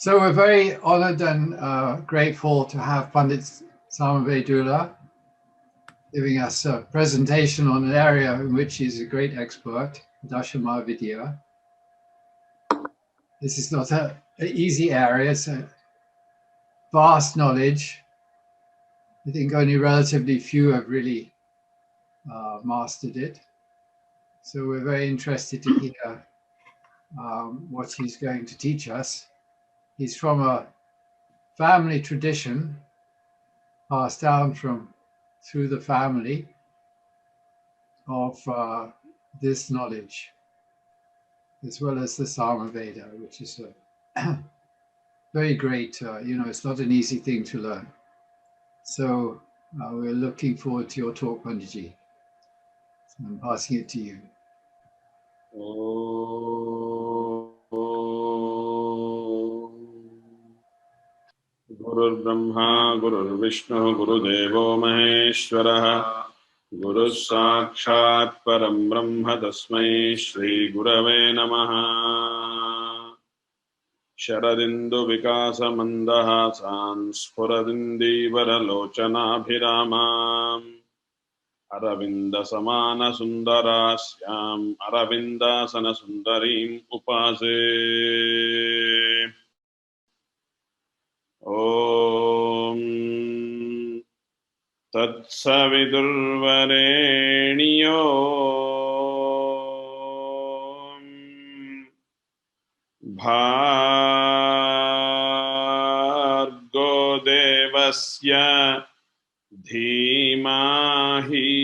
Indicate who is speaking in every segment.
Speaker 1: So we're very honored and grateful to have Pandit Samvedula giving us a presentation on an area in which he's a great expert, Dasha Vidya. This is not an easy area, it's a vast knowledge. I think only relatively few have really mastered it. So we're very interested to hear what he's going to teach us. He's from a family tradition passed down through the family of this knowledge, as well as the Samaveda, which is a very great, it's not an easy thing to learn. So we're looking forward to your talk, Panditji. So I'm passing it to you.
Speaker 2: Gurur Brahma, Gurur Vishnu, Guru Devo Maheshwara, Guru Sakshat Param Brahma Tasmai Shri Gurave Namaha. Shararindu Vikasa Mandahasan Spuradindi Varalochana Bhiramam Aravinda Samana Sundarasyam Aravinda Sana Sundarim Upase. Om Tatsavidurvarenyo Bhargo Devasya Dhimahi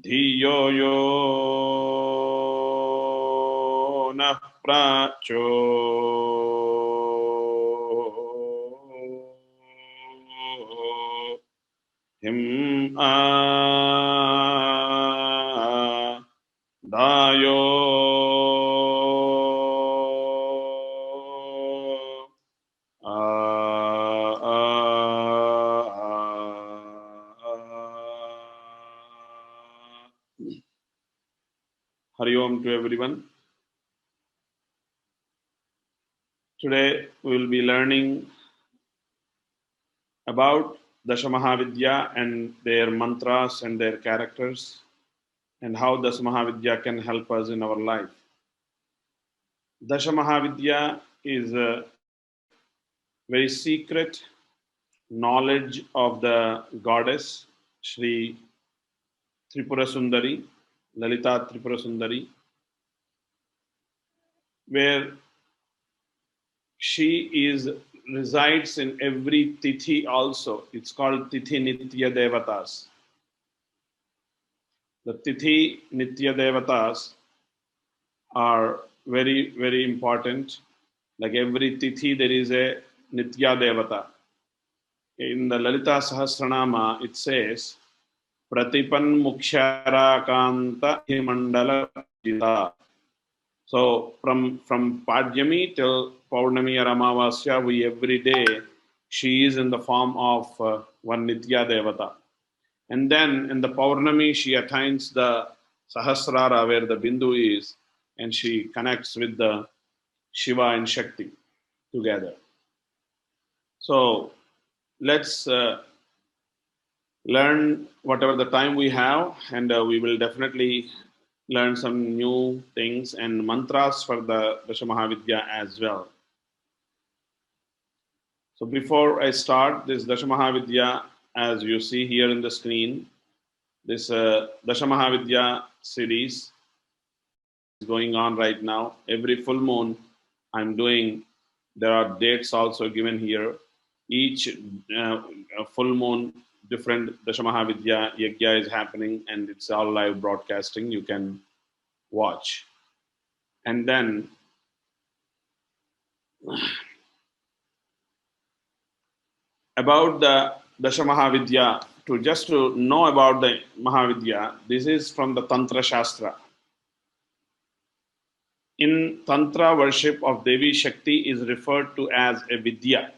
Speaker 2: Dhiyo yo Nah Pracho Him Dayo Hari Om to everyone. Today we will be learning about Dasha Mahavidya and their mantras and their characters, and how Dasha Mahavidya can help us in our life. Dasha Mahavidya is a very secret knowledge of the goddess Shri Tripura Sundari, Lalita Tripura Sundari, where she resides in every tithi also. It's called Tithi Nitya Devatas. The Tithi Nitya Devatas are very, very important. Like every Tithi, there is a Nitya Devata. In the Lalita Sahasranama, it says, Pratipan Mukshara Kanta Himandala Jita. So from Padyami till Paurnami or Amavasya, we every day, she is in the form of one Nitya Devata. And then in the Paurnami, she attains the Sahasrara where the Bindu is, and she connects with the Shiva and Shakti together. So let's learn whatever the time we have, and we will definitely learn some new things and mantras for the Dasha Mahavidya as well. So before I start this Dasha Mahavidya, as you see here in the screen, this Dasha Mahavidya series is going on right now. Every full moon I'm doing, there are dates also given here. Each full moon, different Dasha Mahavidya Yajna is happening, and it's all live broadcasting. You can watch. And then about the Dasha Mahavidya, just to know about the Mahavidya, this is from the Tantra Shastra. In Tantra, worship of Devi Shakti is referred to as a Vidya.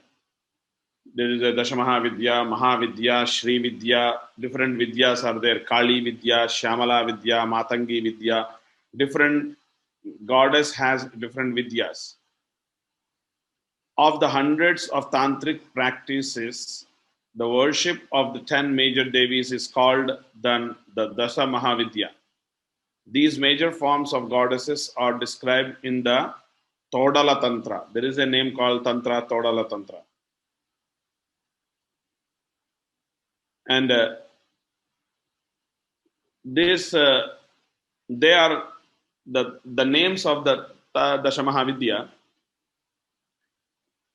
Speaker 2: There is a Dasha Mahavidya, Mahavidya, Shri Vidya, different Vidyas are there. Kali Vidya, Shyamala Vidya, Matangi Vidya, different goddess has different Vidyas. Of the hundreds of tantric practices, the worship of the 10 major devis is called the Dasha Mahavidya. These major forms of goddesses are described in the Todala Tantra. There is a name called Tantra, Todala Tantra. And they are the names of the Dasha Mahavidya: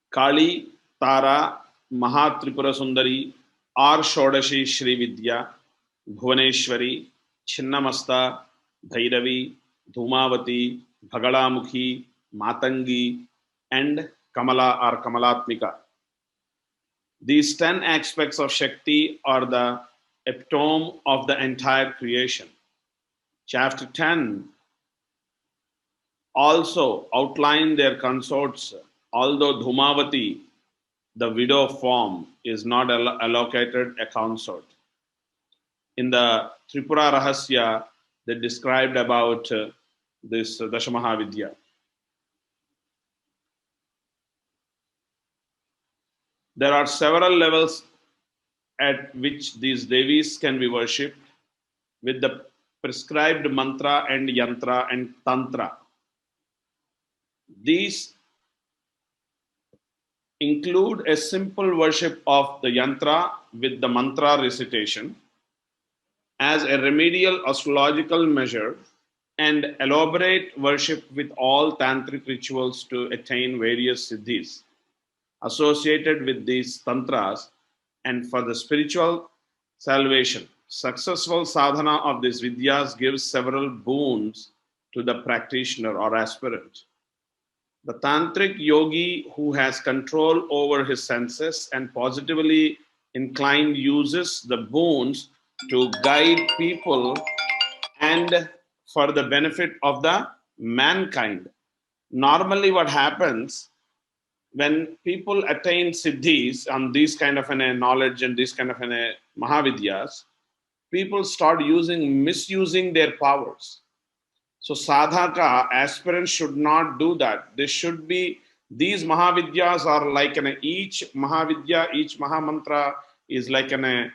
Speaker 2: Kali, Tara, Maha Tripura Sundari, R Shodashi Shri Vidya, Bhuvaneshwari, Chinnamasta, Bhairavi, Dhumavati, Bhagalamukhi, Matangi, and Kamala or Kamalatmika. These 10 aspects of Shakti are the epitome of the entire creation. Chapter 10 also outline their consorts, although Dhumavati, the widow form, is not allocated a consort. In the Tripura Rahasya, they described about this Dashamahavidya. There are several levels at which these devis can be worshipped with the prescribed mantra and yantra and tantra. These include a simple worship of the yantra with the mantra recitation as a remedial astrological measure, and elaborate worship with all tantric rituals to attain various siddhis associated with these tantras and for the spiritual salvation. Successful sadhana of these vidyas gives several boons to the practitioner or aspirant. The tantric yogi who has control over his senses and positively inclined uses the boons to guide people and for the benefit of the mankind. Normally what happens when people attain siddhis on these kind of a knowledge and these kind of a mahavidyas, people start misusing their powers. So sadhaka, aspirants should not do that. These mahavidyas are like each mahavidya, each mahamantra is like a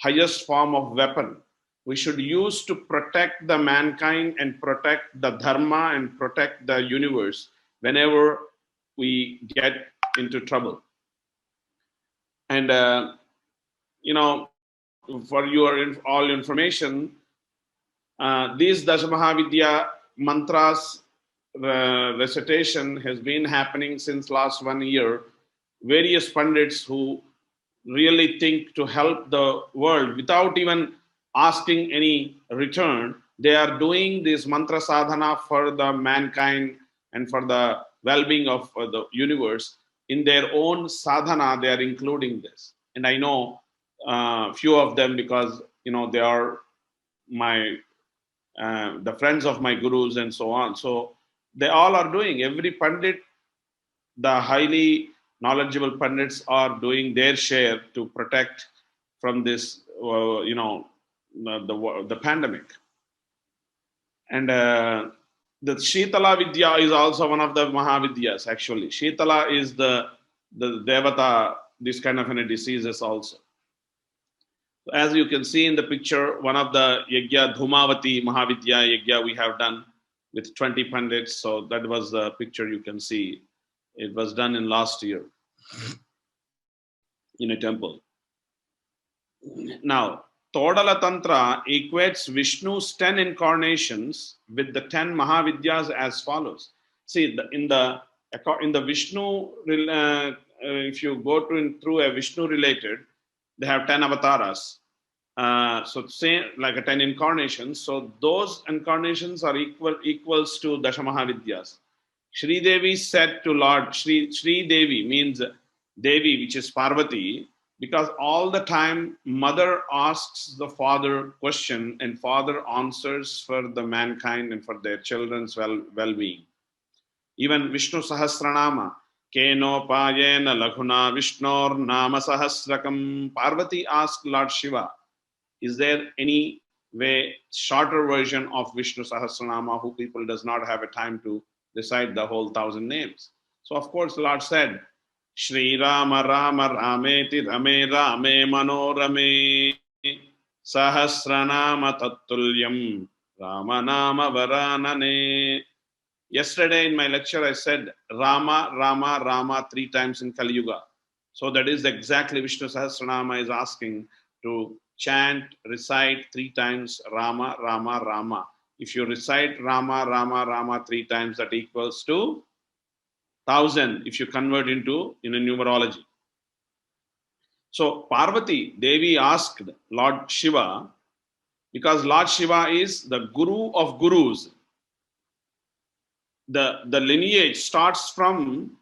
Speaker 2: highest form of weapon. We should use to protect the mankind and protect the dharma and protect the universe whenever we get into trouble. And for your all information, these Dashamahavidya mantras recitation has been happening since last 1 year. Various pundits who really think to help the world without even asking any return, they are doing this mantra sadhana for the mankind and for the well-being of the universe. In their own sadhana, they are including this. And I know few of them because they are the friends of my gurus and so on. So they all are doing, every pandit, the highly knowledgeable pandits are doing their share to protect from this, the pandemic. And the Shitala Vidya is also one of the Mahavidyas, actually. Shitala is the Devata, this kind of diseases also. As you can see in the picture, one of the Yagya, Dhumavati Mahavidya Yagya we have done with 20 pandits. So that was the picture you can see. It was done in last year in a temple. Now, Todala Tantra equates Vishnu's 10 incarnations with the 10 Mahavidyas as follows. See, in the Vishnu, if you go through a Vishnu related, they have 10 avatars. So say like a 10 incarnations. So those incarnations are equals to Dasha Mahavidyas. Shri Devi said to Lord, Shri Devi means Devi, which is Parvati, because all the time mother asks the father question and father answers for the mankind and for their children's well-being. Even Vishnu Sahasranama, Keno Payena Laghuna Vishnor Nama Sahasrakam, Parvati asked Lord Shiva, is there any way shorter version of Vishnu Sahasranama, who people does not have a time to recite the whole 1,000 names. So of course, the Lord said, Shri Rama Rama Rameti Rame Rame Manorame Sahasranama Tattulyam Ramanama Varanane. Yesterday in my lecture, I said Rama, Rama, Rama 3 times in Kali Yuga. So that is exactly Vishnu Sahasranama is asking to chant, recite 3 times Rama, Rama, Rama. If you recite Rama, Rama, Rama 3 times, that equals to 1,000 if you convert into in a numerology. So Parvati, Devi asked Lord Shiva, because Lord Shiva is the Guru of Gurus. The lineage starts from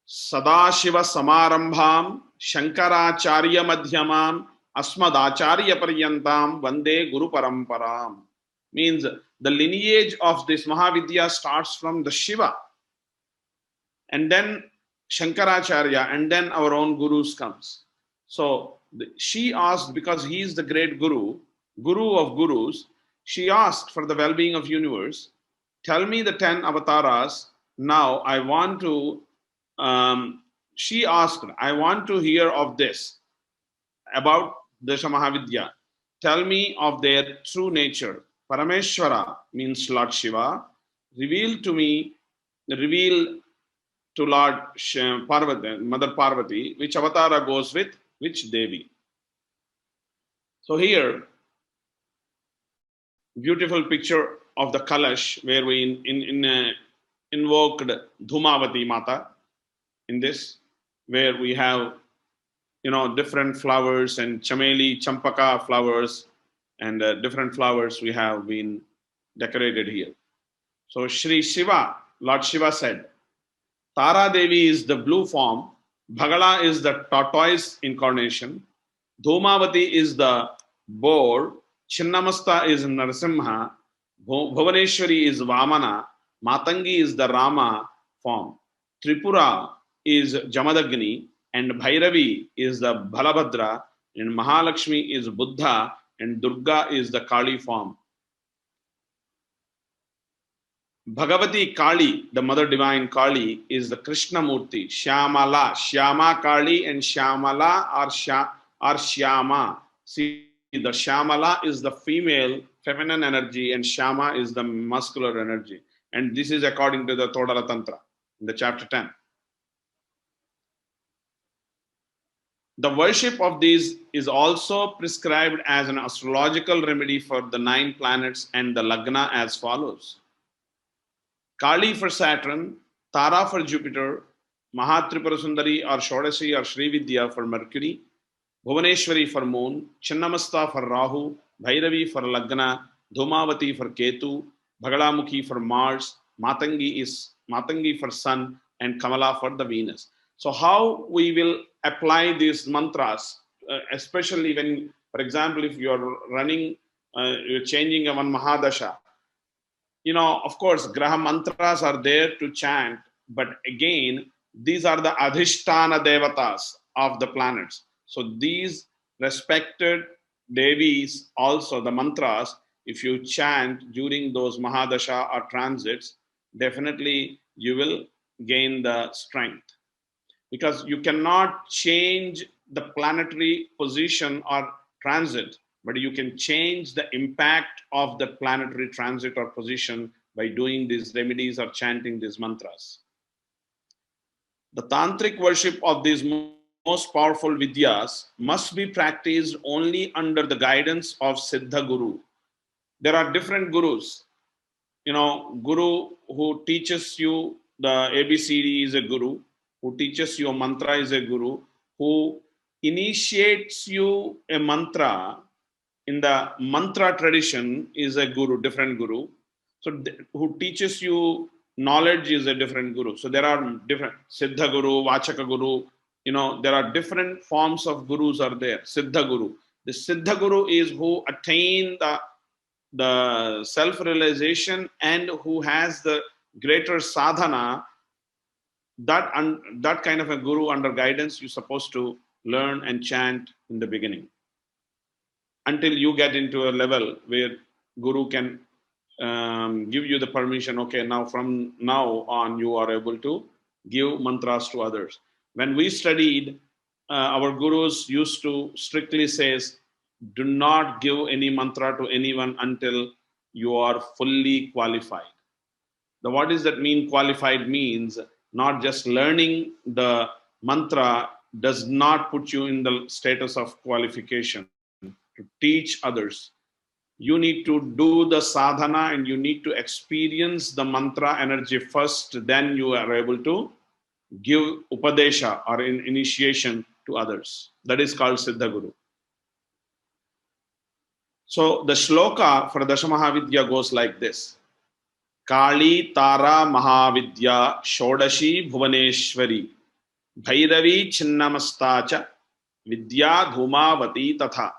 Speaker 2: Sadashiva Samarambham Shankaracharya Madhyamam Asmadacharya Paryantam Vande Guru Paramparam. Means the lineage of this Mahavidya starts from the Shiva, and then Shankaracharya, and then our own Gurus comes. So she asked, because he is the great Guru, Guru of Gurus, she asked for the well-being of universe, tell me the 10 avatars. Now I want to, she asked, I want to hear of this, about Dasha Mahavidya. Tell me of their true nature. Parameshwara means Lord Shiva. Reveal to Lord Parvati, Mother Parvati, which avatara goes with which Devi. So here, beautiful picture of the Kalash, where we invoked Dhumavati Mata in this, where we have different flowers and chameli, champaka flowers, and different flowers we have been decorated here. So Shri Shiva, Lord Shiva said, Tara Devi is the blue form, Bhagala is the tortoise incarnation, Dhumavati is the boar, Chinnamasta is Narasimha, Bhuvaneshwari is Vamana, Matangi is the Rama form, Tripura is Jamadagni, and Bhairavi is the Balabhadra, and Mahalakshmi is Buddha, and Durga is the Kali form. Bhagavati Kali, the Mother Divine Kali, is the Krishna Murti, Shyamala, Shyama Kali, and Shyamala are Shyama. See, the Shyamala is the female, feminine energy, and Shyama is the muscular energy. And this is according to the Todala Tantra, in the chapter 10. The worship of these is also prescribed as an astrological remedy for the 9 planets and the Lagna as follows. Kali for Saturn, Tara for Jupiter, Mahatripura Sundari or Shodashi or Sri Vidya for Mercury, Bhuvaneshwari for Moon, Chinnamasta for Rahu, Bhairavi for Lagna, Dhumavati for Ketu, Bhagalamukhi for Mars, Matangi for Sun, and Kamala for the Venus. So how we will apply these mantras, especially when, for example, if you're running, you're changing a one Mahadasha, of course, Graha mantras are there to chant, but again, these are the Adhishtana Devatas of the planets. So these respected Devis, also the mantras, if you chant during those Mahadasha or transits, definitely you will gain the strength. Because you cannot change the planetary position or transit, but you can change the impact of the planetary transit or position by doing these remedies or chanting these mantras. The tantric worship of these most powerful vidyas must be practiced only under the guidance of Siddha Guru. There are different gurus. Guru who teaches you the ABCD is a guru, who teaches you a mantra is a guru, who initiates you a mantra in the mantra tradition is a guru, different guru. So who teaches you knowledge is a different guru. So there are different Siddha Guru, Vachaka Guru, there are different forms of gurus are there. Siddha Guru. The Siddha Guru is who attain the self-realization and who has the greater sadhana. That kind of a guru under guidance you're supposed to learn and chant in the beginning. until you get into a level where Guru can give you the permission. Okay, now from now on you are able to give mantras to others. When we studied, our gurus used to strictly says, do not give any mantra to anyone until you are fully qualified. What does that mean? Qualified means not just learning the mantra does not put you in the status of qualification to teach others. You need to do the sadhana and you need to experience the mantra energy first, then you are able to give upadesha or initiation to others. That is called Siddha Guru. So the shloka for Dasha Mahavidya goes like this. Kali Tara Mahavidya Shodashi Bhuvaneshwari Bhairavi Chinnamastacha Vidya Dhumavati Tatha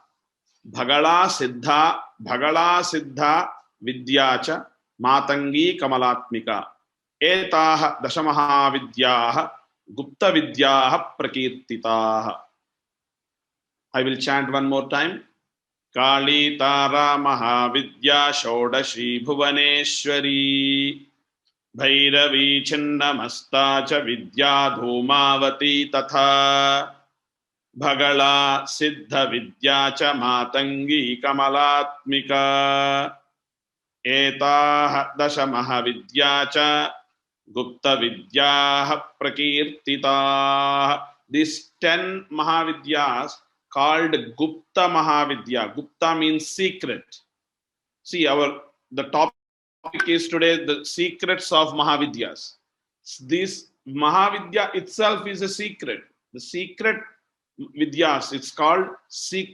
Speaker 2: Bhagala Siddha Vidyacha Matangi Kamalatmika Etah Dashamahavidyah Gupta Vidyah Prakirtitah. I will chant one more time. Kali Tara Mahavidya Shodashi Bhuvaneshwari Bhairavi Chinnamastacha Vidya Dhumavati Tatha Bhagala Siddha Vidyacha Matangi Kamalatmika Etah Dasha Mahavidyacha Gupta Vidyah Prakirtitah. These 10 Mahavidyas called Gupta Mahavidya. Gupta means secret. See, the topic is today the secrets of Mahavidyas. This Mahavidya itself is a secret. The secret Vidyas, it's called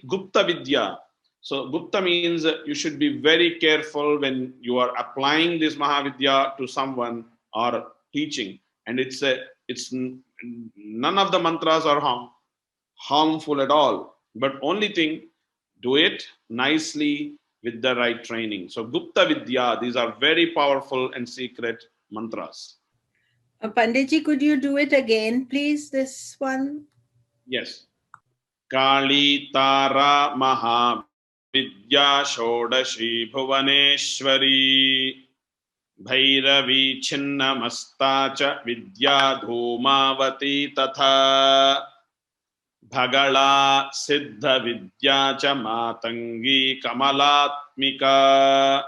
Speaker 2: Gupta Vidya. So Gupta means you should be very careful when you are applying this Mahavidya to someone or teaching. And it's none of the mantras are harmful at all. But only thing, do it nicely with the right training. So Gupta Vidya, these are very powerful and secret mantras.
Speaker 3: Panditji, could you do it again, please, this one?
Speaker 2: Yes. Kali Tara Mahavidya Shodashi Bhuvaneshwari Bhairavi Chinnamastacha Vidya Dhumavati Tatha Bhagala Siddha Vidyacha Matangi Kamalatmika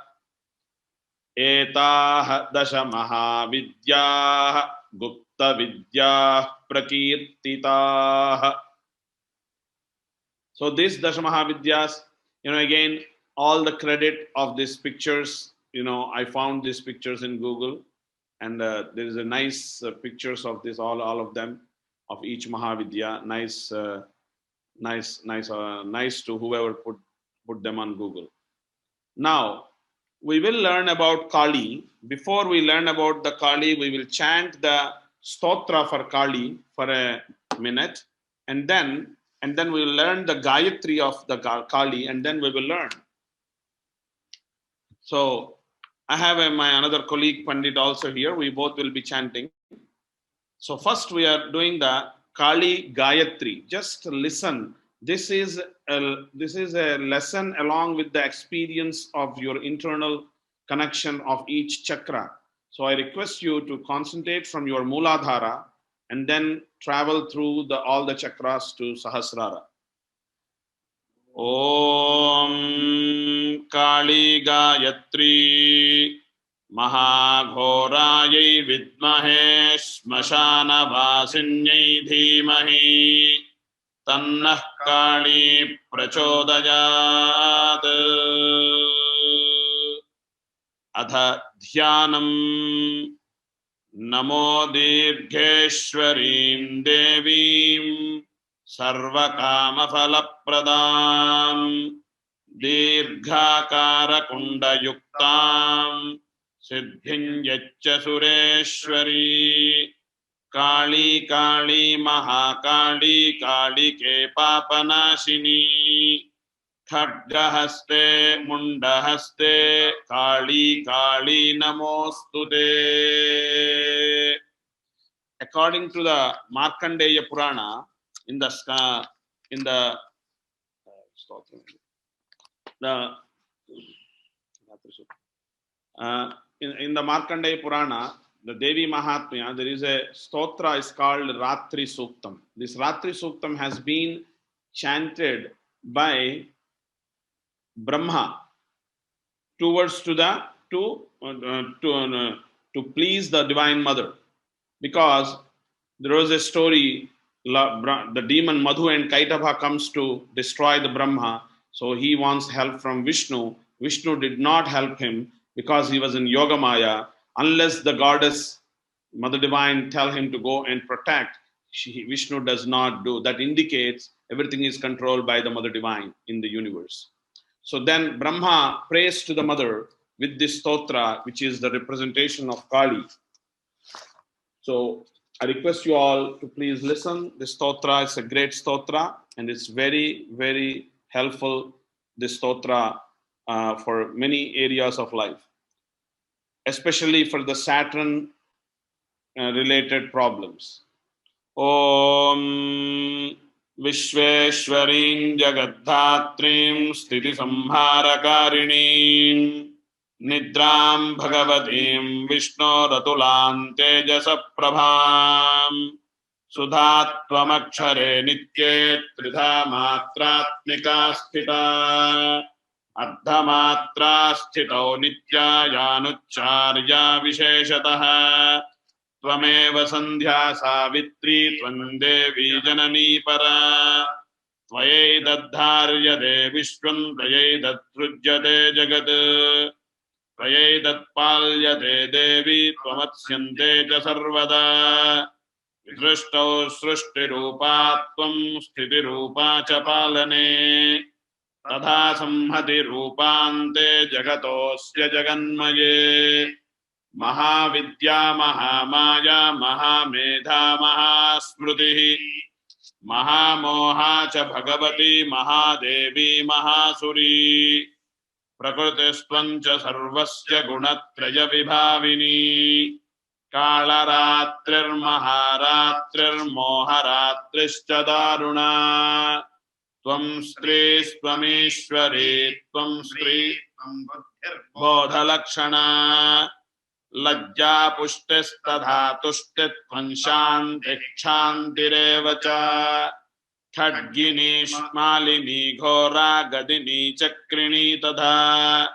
Speaker 2: Etah Dasha Mahavidyah Gupta Vidyah Prakirtitah. So this Dasha Mahavidyas, again, all the credit of these pictures, I found these pictures in Google, and there is a nice pictures of this, all of them, of each Mahavidya. Nice to whoever put them on Google. Now, we will learn about Kali. Before we learn about the Kali, we will chant the stotra for Kali for a minute, and then we will learn the Gayatri of the Kali, and then we will learn. So I have my another colleague Pandit also here. We both will be chanting. So first we are doing the Kali Gayatri. Just listen. This is a lesson along with the experience of your internal connection of each chakra. So I request you to concentrate from your Mooladhara and then travel through all the chakras to Sahasrara. Om Kali Gayatri Mahaghorayai Vidmahe Smashana Vasinyai Dhimahi Tannah Kali Prachodayat. Atha Dhyanam Namo Dirgheshwarim Devim Sarvakama Falapradam Dirghakara Kunda Yuktam Siddhinyaccha Sureshwari Kali Kali Mahakali Kali Ke Papanashini Khadgahaste Mundahaste Kali Kali Namostute. According to the Markandeya Purana, in the in the Markandeya Purana, the Devi Mahatmya, there is a stotra is called Ratri Suktam. This Ratri Suktam has been chanted by Brahma towards to please the Divine Mother, because there was a story, the demon Madhu and Kaitava comes to destroy the Brahma, so he wants help from Vishnu. Vishnu did not help him because he was in Yoga Maya. Unless the goddess Mother Divine tell him to go and protect, Vishnu does not do. That indicates everything is controlled by the Mother Divine in the universe. So then Brahma prays to the mother with this stotra, which is the representation of Kali. So I request you all to please listen. This stotra is a great stotra, and it's very, very helpful, this stotra, for many areas of life, especially for the Saturn related problems. Om Vishveshwarim Jagadhatrim Sthiti Samharakarinим Nidram Bhagavatim Vishnu Ratulan Tejasa Prabham Sudhatvamakshare Nitye Tridha Matratmika Sthita Ardhamatra Sthito Nitya Yanucharya Visheshataha Tvameva Sandhya Savitri Tvam Devi Janani Para Tvayai Dadharyade Vishwan Tvayai Datrujyade Jagat Tvayai Datpalyade Devi Tvamatsyante Cha Sarvada Vidrushtau Srushti Rupa Tvam Sthiti Rupa Cha Palane Tadha Samhati Rupante Jagatosya Jaganmaye Maha Vidya Maha Maya Maha Medha Maha Smriti Maha Moha Cha Bhagavati Maha Devi Maha Suri Prakrutistvancha Sarvasya Gunatraya Vibhavini Kalaratrir Maharatrir Moharatrischa Daruna Tvam Stri Swamishwari Tvam Stri Bodhalakshana Lajja Pushtestadha Tushtit Vanshanti Kshantirevacha Khadgini Shmalini Ghora Gadini Chakrini Tadha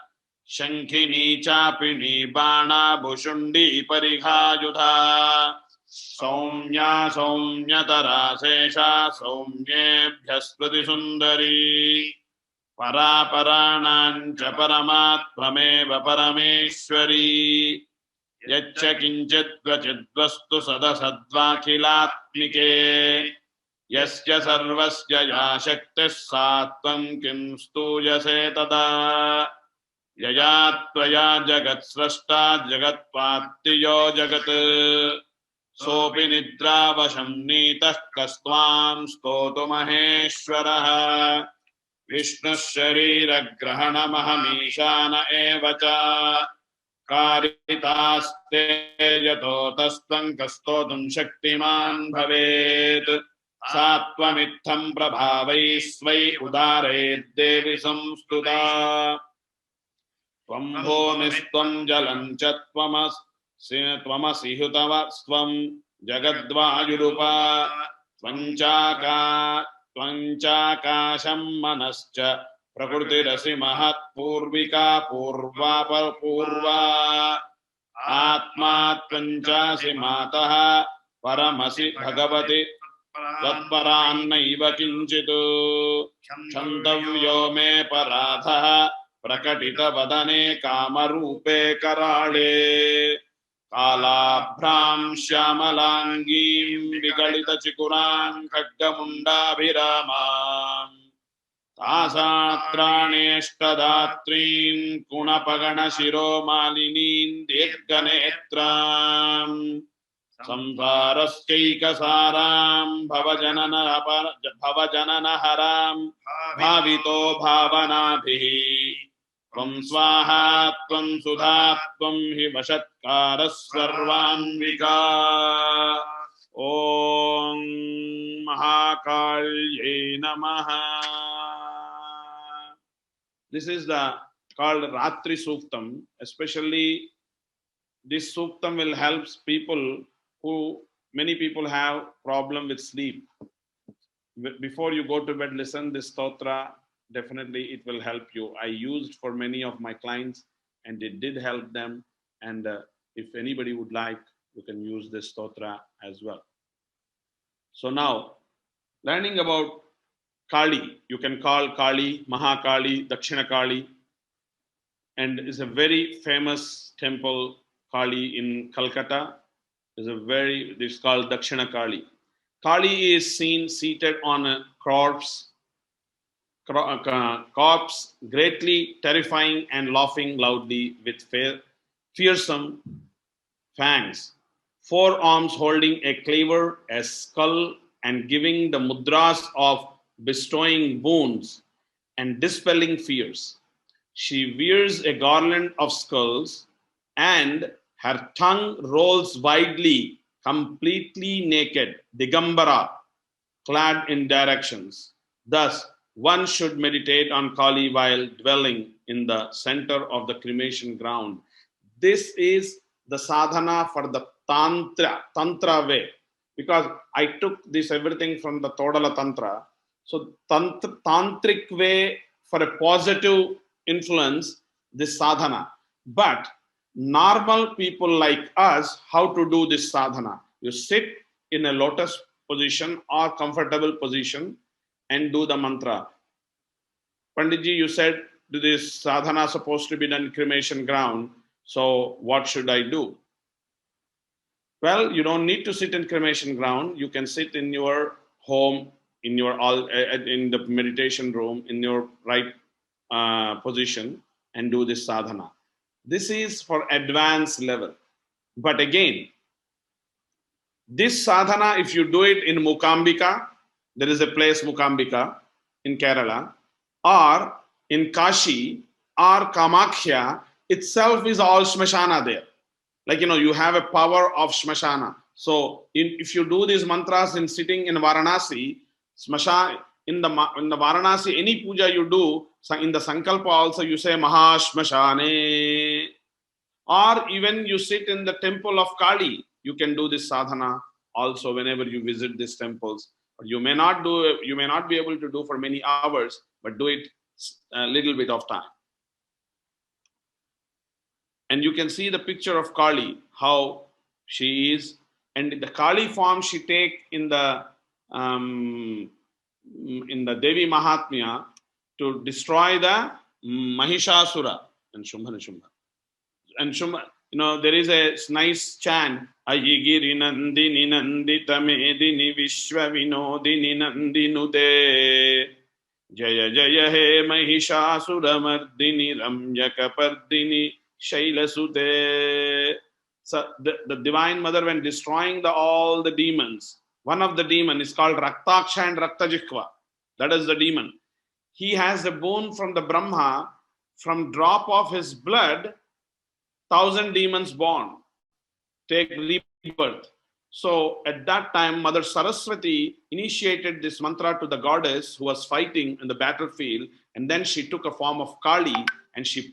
Speaker 2: Shankhini Chapini Bana Bhushundi Parighayudha Soumya Soumyatara Sesha Soumyebhyasprati Sundari Paraparanancha Paramatmameva Parameshwari Yaccha Kinchit Vachit Vastu Sadasadvakilatmike Yasya Sarvasya Ya Shaktis Sattvam Kim Stuyase Tada Yayatvaya Jagat Srashta Jagat Patiyo Jagat Sopi Nidra Vasham Nitah Kastvam Stotu Maheshwaraha Vishnu Sharira Grahana Mahamishana Evacha Karitaste Yato Tastam Kastotum Shaktiman Bhavet Sattvamitham Prabhavai Svai Udare Devi Samstuta Tvam Bhomistam Jalancha Tvamasi Hutavasvam Jagadvayurupa Tvanchakasham Manascha Prakriti Rasi Mahat Purvika Purva Purva Atma Tvanchasi Mataha Paramasi Bhagavati Vatparannaiva Kinchitu Chandavyo Me Paratha Prakatita Vadane Kamarupe Karale Kalabhram Shyamalangim Vigalita Chikuran Khadgamunda Bhiramam Tasatraneshtadatrim Kunapagana Shiro Malinin Dirganetram Samsaraskaikasaram Bhavajananaharam Bhavito Bhavanabhi Tvam Swaha Tvam Sudha Tvam Hivashatkara Sarvanvika Om Mahakalye Namaha This is called Ratri Suktam. Especially this Suktam will help people many people have problem with sleep. Before you go to bed, listen this stotra. Definitely it will help you. I used for many of my clients and it did help them. And if anybody would like, you can use this stotra as well. So now, learning about Kali, you can call Kali, Maha Kali, Dakshina Kali, and is a very famous temple, Kali in Calcutta. It's called Dakshina Kali. Kali is seen seated on a corpse, greatly terrifying and laughing loudly with fearsome fangs, forearms holding a cleaver, a skull, and giving the mudras of bestowing boons and dispelling fears. She wears a garland of skulls, and her tongue rolls widely, completely naked, Digambara, clad in directions. Thus, one should meditate on Kali while dwelling in the center of the cremation ground. This is the sadhana for the tantra way, because I took this everything from the Todala Tantra. So tantric way for a positive influence, this sadhana. But normal people like us, how to do this sadhana? You sit in a lotus position or comfortable position and do the mantra. Panditji, you said this sadhana is supposed to be done in cremation ground. So what should I do? Well, you don't need to sit in cremation ground. You can sit in your home, in the meditation room, in your right position, and do this sadhana. This is for advanced level. But again, this sadhana, if you do it in Mukambika, there is a place Mukambika in Kerala, or in Kashi, or Kamakhya, itself is all Smashana there. Like, you have a power of Smashana. So if you do these mantras in sitting in Varanasi, Smashana, in the Varanasi, any puja you do, in the Sankalpa also you say Maha Smashane. Or even you sit in the temple of Kali, you can do this sadhana also whenever you visit these temples. You may not be able to do for many hours, but do it a little bit of time. And you can see the picture of Kali, how she is, and the Kali form she take in the Devi Mahatmya to destroy the Mahishasura and Shumbha. And Shumbha, there is a nice chant, Ayigiri Nandini Nandita Medini Vishwa Vinodini Nandinude Jaya Jaya He Mahishasura Mardini Ramyaka Pardini Shailasute. So the Divine Mother, when destroying all the demons, one of the demons is called Raktaksha and Raktajikva. That is the demon. He has a boon from the Brahma, from drop of his blood, 1,000 demons born, take rebirth. So at that time, Mother Saraswati initiated this mantra to the goddess who was fighting in the battlefield, and then she took a form of Kali, and she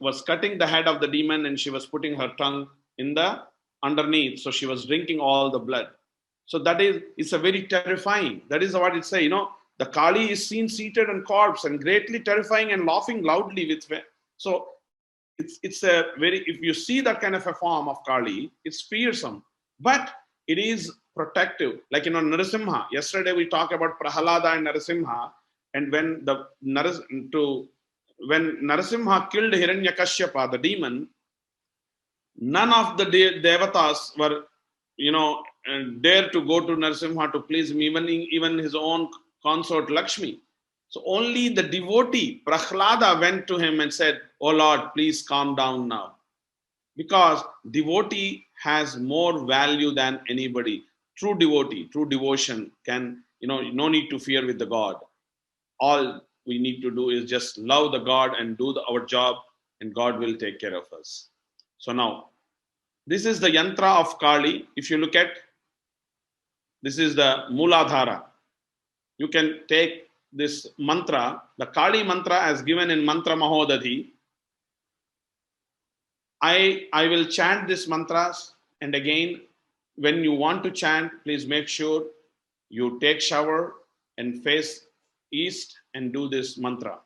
Speaker 2: was cutting the head of the demon, and she was putting her tongue in the underneath. So she was drinking all the blood. So it's a very terrifying. That is what it says. The Kali is seen seated on corpse and greatly terrifying and laughing loudly with. So it's a very, if you see that kind of a form of Kali, it's fearsome, but it is protective. Like Narasimha. Yesterday we talked about Prahalada and Narasimha, and when Narasimha killed Hiranyakashyapa, the demon, none of the devatas were, dare to go to Narasimha to please him, even his own consort Lakshmi. So only the devotee, Prahlada, went to him and said, "Oh Lord, please calm down now." Because devotee has more value than anybody. True devotee, true devotion can, no need to fear with the God. All we need to do is just love the God and do our job, and God will take care of us. So now, this is the yantra of Kali. If you look at, this is the Mooladhara. You can take this mantra, the Kali mantra as given in Mantra Mahodadhi, I will chant this mantras, and again, when you want to chant, please make sure you take shower and face east and do this mantra.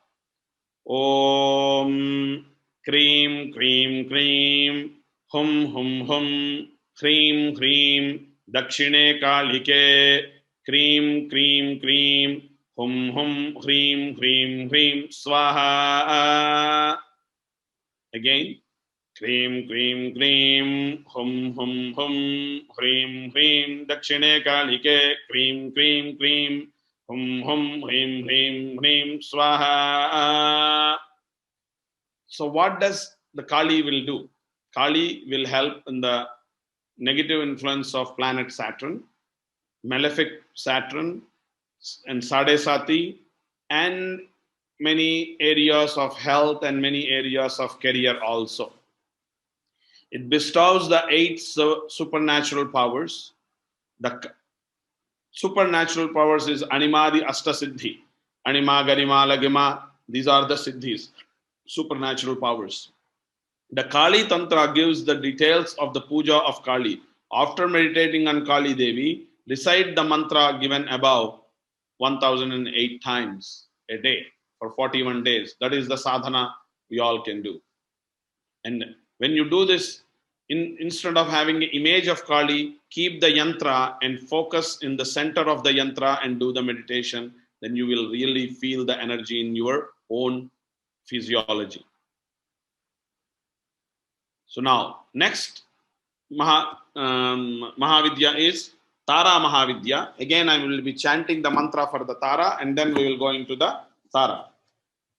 Speaker 2: Om Krim Krim Krim Hum Hum Hum Krim Krim Dakshine Kalike Krim Krim Krim Hum Hum Krim Krim Krim Swaha. Again. Krim, krim, krim, hum, hum, hum, krim, krim, dakshine kalike, krim, krim, krim, hum, hum, hrim, hrim, hrim, swaha. So what does the Kali will do? Kali will help in the negative influence of planet Saturn, malefic Saturn, and Sadesati, and many areas of health and many areas of career also. It bestows the 8 supernatural powers. The supernatural powers is Animadi Ashta Siddhi. Anima, Garima, Lagima. These are the Siddhis, supernatural powers. The Kali Tantra gives the details of the puja of Kali. After meditating on Kali Devi, recite the mantra given above 1008 times a day for 41 days. That is the sadhana we all can do. And when you do this, instead of having an image of Kali, keep the yantra and focus in the center of the yantra and do the meditation. Then you will really feel the energy in your own physiology. So now, next Mahavidya is Tara Mahavidya. Again, I will be chanting the mantra for the Tara, and then we will go into the Tara.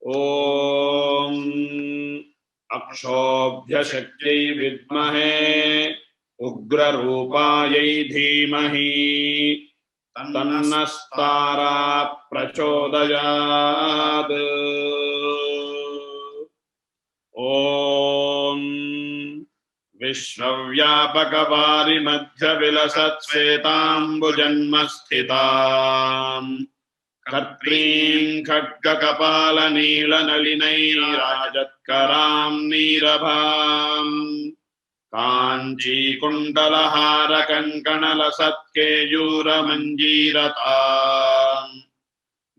Speaker 2: Om Akshobhya Shaktयै Vidmahe Ugrarupayai Dhimahi Tannastara Prachodayad. Om Vishwavyapakavari Madhya Vilasat Svetambujanmasthitaam Kartrim Khadgakapala Nila Nalinai Rajatkaram Nirabham Kanchi Kundalahara Kankanala Satkeyura Manjiratam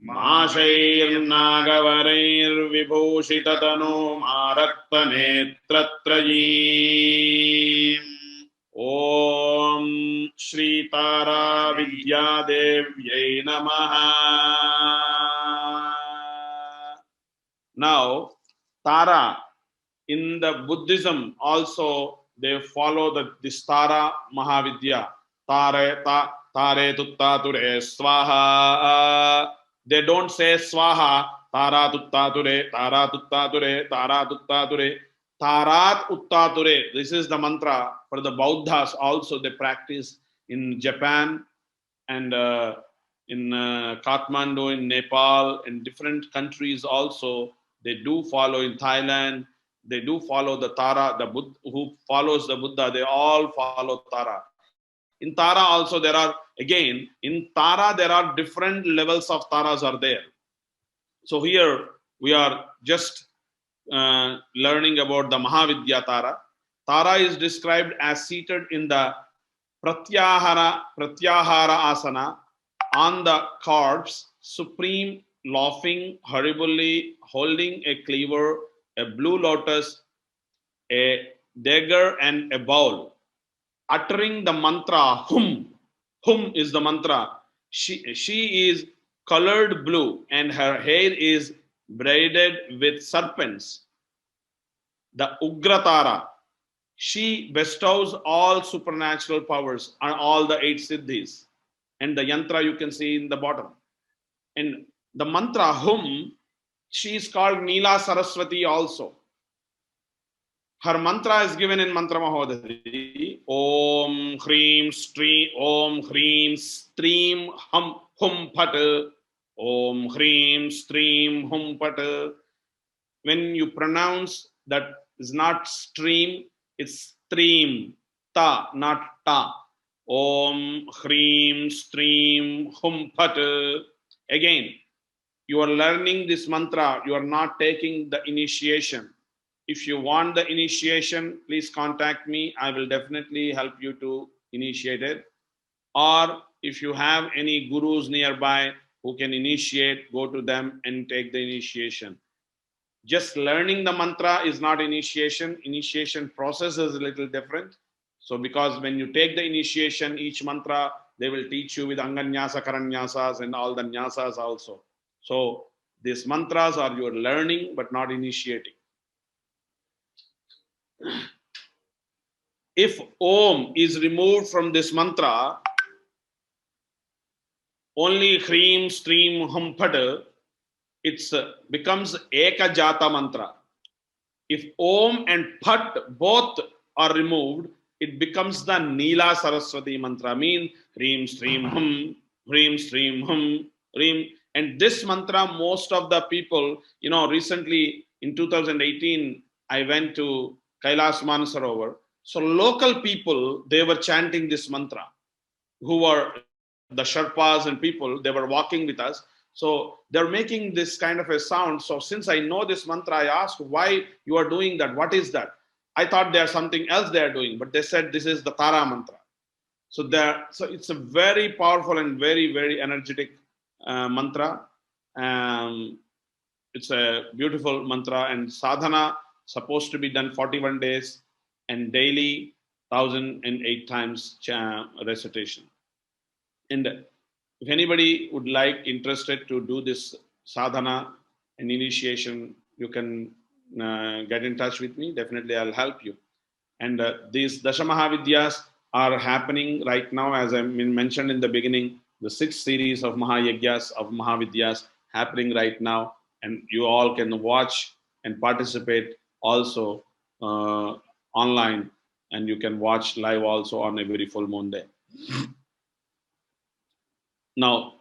Speaker 2: Mashair Nagavarir Vibhushitatano Maraktanetratrayim. Om Shri Tara Vidya Devyai Namaha. Now, Tara, in the Buddhism also, they follow this Tara Mahavidya. Tare tutta ture swaha. They don't say swaha, tara tutta ture, tara tutta ture, tara tutta ture. Tarat uttature. This is the mantra for the Bauddhas also. They practice in Japan and in Kathmandu, in Nepal, in different countries also. They do follow in Thailand. They do follow the Tara. The Buddha, who follows the Buddha, they all follow Tara. In Tara also there are, again, in Tara there are different levels of Taras are there. So here we are just learning about the Mahavidya Tara. Tara is described as seated in the Pratyahara Asana on the corpse, supreme, laughing horribly, holding a cleaver, a blue lotus, a dagger, and a bowl, uttering the mantra Hum. Hum is the mantra. She is colored blue and her hair is braided with serpents. The Ugratara, she bestows all supernatural powers on all the 8 siddhis. And the yantra you can see in the bottom. And the mantra Hum, she is called Neela Saraswati also. Her mantra is given in Mantra Mahodadhi. Om Hrim Stream Hum Pat. Om Hrim Stream Hum Pat. When you pronounce that, is not stream, it's stream. Ta, not ta. Om Hrim Stream Hum Pat. Again, you are learning this mantra, you are not taking the initiation. If you want the initiation, please contact me. I will definitely help you to initiate it. Or if you have any gurus nearby who can initiate, go to them and take the initiation. Just learning the mantra is not initiation. Initiation process is a little different. So because when you take the initiation, each mantra, they will teach you with Anganyasa, Karanyasas and all the nyasas also. So these mantras are your learning but not initiating. If Om is removed from this mantra, only Hreem, Stream, Hum, Pad, it becomes Eka Jata mantra. If Om and Phat both are removed, it becomes the Neela Saraswati mantra. Mean Hreem, Stream, Hum, Hreem, Stream, Hum, Hreem. And this mantra, most of the people, recently in 2018, I went to Kailas Manasarovar. So local people, they were chanting this mantra, who were the Sherpas and people, they were walking with us. So they're making this kind of a sound. So since I know this mantra, I asked why you are doing that. What is that? I thought there's something else they are doing, but they said this is the Tara mantra. So it's a very powerful and very, very energetic mantra. It's a beautiful mantra, and sadhana supposed to be done 41 days and daily 1008 times recitation. And if anybody would interested to do this sadhana and initiation, you can get in touch with me. Definitely, I'll help you. And these Dasha Mahavidyas are happening right now, as I mentioned in the beginning. The 6th series of Mahayagyas of Mahavidyas happening right now, and you all can watch and participate also online, and you can watch live also on every full moon day. Now,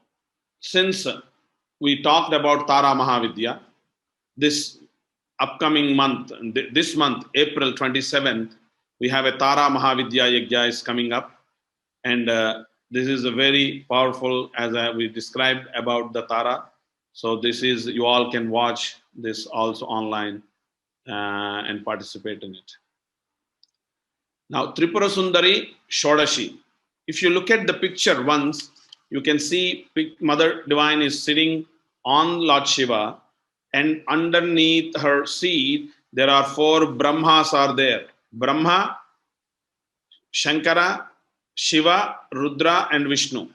Speaker 2: since we talked about Tara Mahavidya, this upcoming month, this month, April 27th, we have a Tara Mahavidya Yajna is coming up. And this is a very powerful, as we described about the Tara. So this is, you all can watch this also online and participate in it. Now, Tripura Sundari Shodashi. If you look at the picture once, you can see Mother Divine is sitting on Lord Shiva, and underneath her seat, there are 4 Brahmas are there. Brahma, Shankara, Shiva, Rudra, and Vishnu.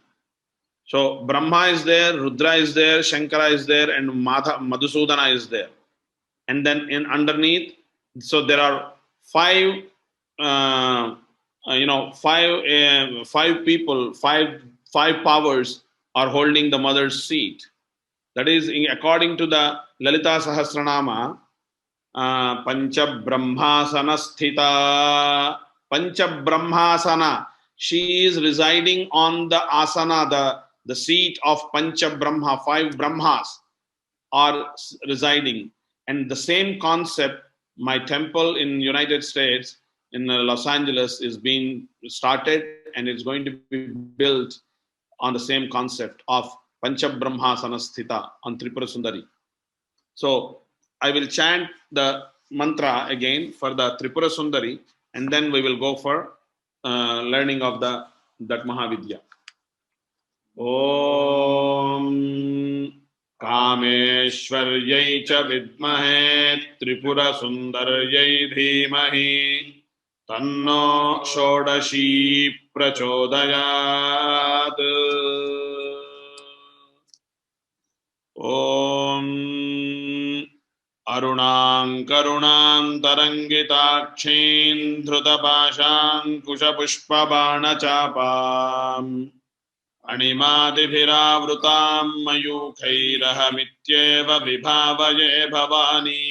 Speaker 2: So Brahma is there, Rudra is there, Shankara is there, and Madhusudana is there. And then underneath, so there are 5 people, five powers are holding the mother's seat. That is, according to the Lalita Sahasranama, Pancha Brahmasana Sthita. Pancha Brahmasana. She is residing on the asana, the seat of Pancha Brahma. 5 Brahmas are residing. And the same concept, my temple in United States, in Los Angeles, is being started, and it's going to be built on the same concept of Pancha Brahmasana Sthita on Tripura Sundari. So I will chant the mantra again for the Tripura Sundari, and then we will go for learning of that Mahavidya. Om Kameshwaryai cha vidmahe Tripura Sundaryai dhimahi Tanno Shodashi prachodayat. Om Arunam Karunam Tarangitakshim Dhrutapasham Kushapushpa Bana Chapam Animadibhiravrutam Mayukhairahamityeva Vibhavaye Bhavani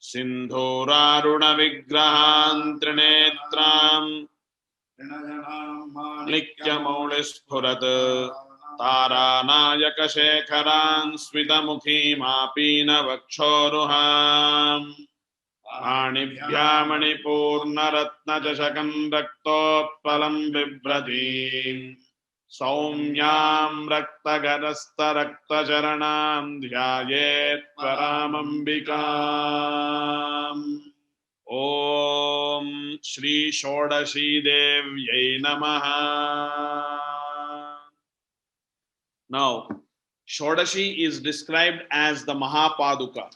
Speaker 2: Sindhuraruna Vigrahan Trinetram Nityamaulisphurat Taranayaka Shekharan Smitamukhi Mapina Vakshoruham Anibhyamani Purna Ratna Chashakam Raktotpalam Vibradim Saumyam Raktagarasta Raktacharanam Dhyayet Paramambikam. Om Shri Shodashi Devyai Namaha. Now, Shodashi is described as the Mahapaduka,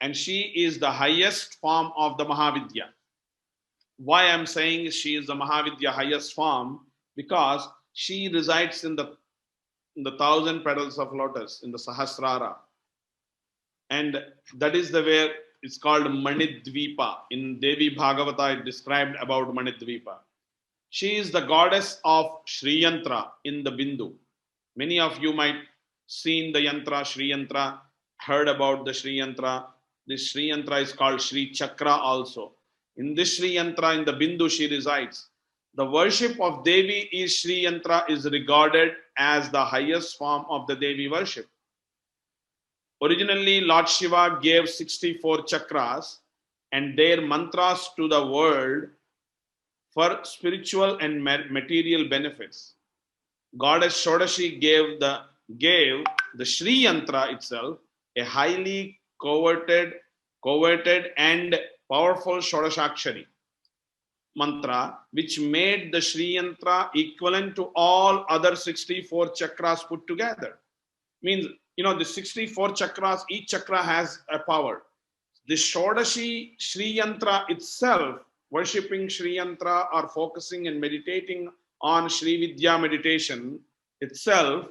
Speaker 2: and she is the highest form of the Mahavidya. Why I'm saying she is the Mahavidya highest form? Because she resides in the 1,000 petals of lotus, in the Sahasrara. And that is the where it's called Manidvipa. In Devi Bhagavata, it described about Manidvipa. She is the goddess of Sri Yantra in the Bindu. Many of you might seen the Yantra, Sri Yantra, heard about the Sri Yantra. This Sri Yantra is called Sri Chakra also. In this Sri Yantra, in the Bindu, she resides. The worship of Devi is Sri Yantra is regarded as the highest form of the Devi worship. Originally, Lord Shiva gave 64 chakras and their mantras to the world for spiritual and material benefits. Goddess Shodashi gave the Sri Yantra itself a highly coveted and powerful Shodashakshari mantra, which made the Sri Yantra equivalent to all other 64 chakras put together. Means, the 64 chakras, each chakra has a power. The Shodashi Sri Yantra itself, worshipping Sri Yantra or focusing and meditating on Sri Vidya meditation itself,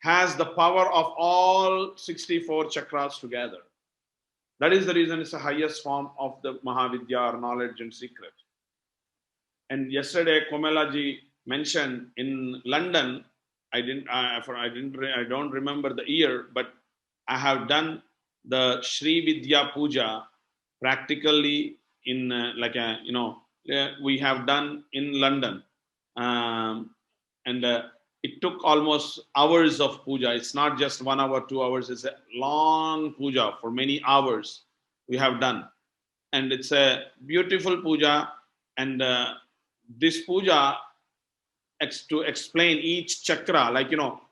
Speaker 2: has the power of all 64 chakras together. That is the reason it's the highest form of the Mahavidya or knowledge and secret. And yesterday, Komelaji mentioned in London, I don't remember the year, but I have done the Sri Vidya Puja practically in we have done in London. It took almost hours of puja. It's not just 1 hour, 2 hours. It's a long puja for many hours we have done. And it's a beautiful puja. And this puja, to explain each chakra,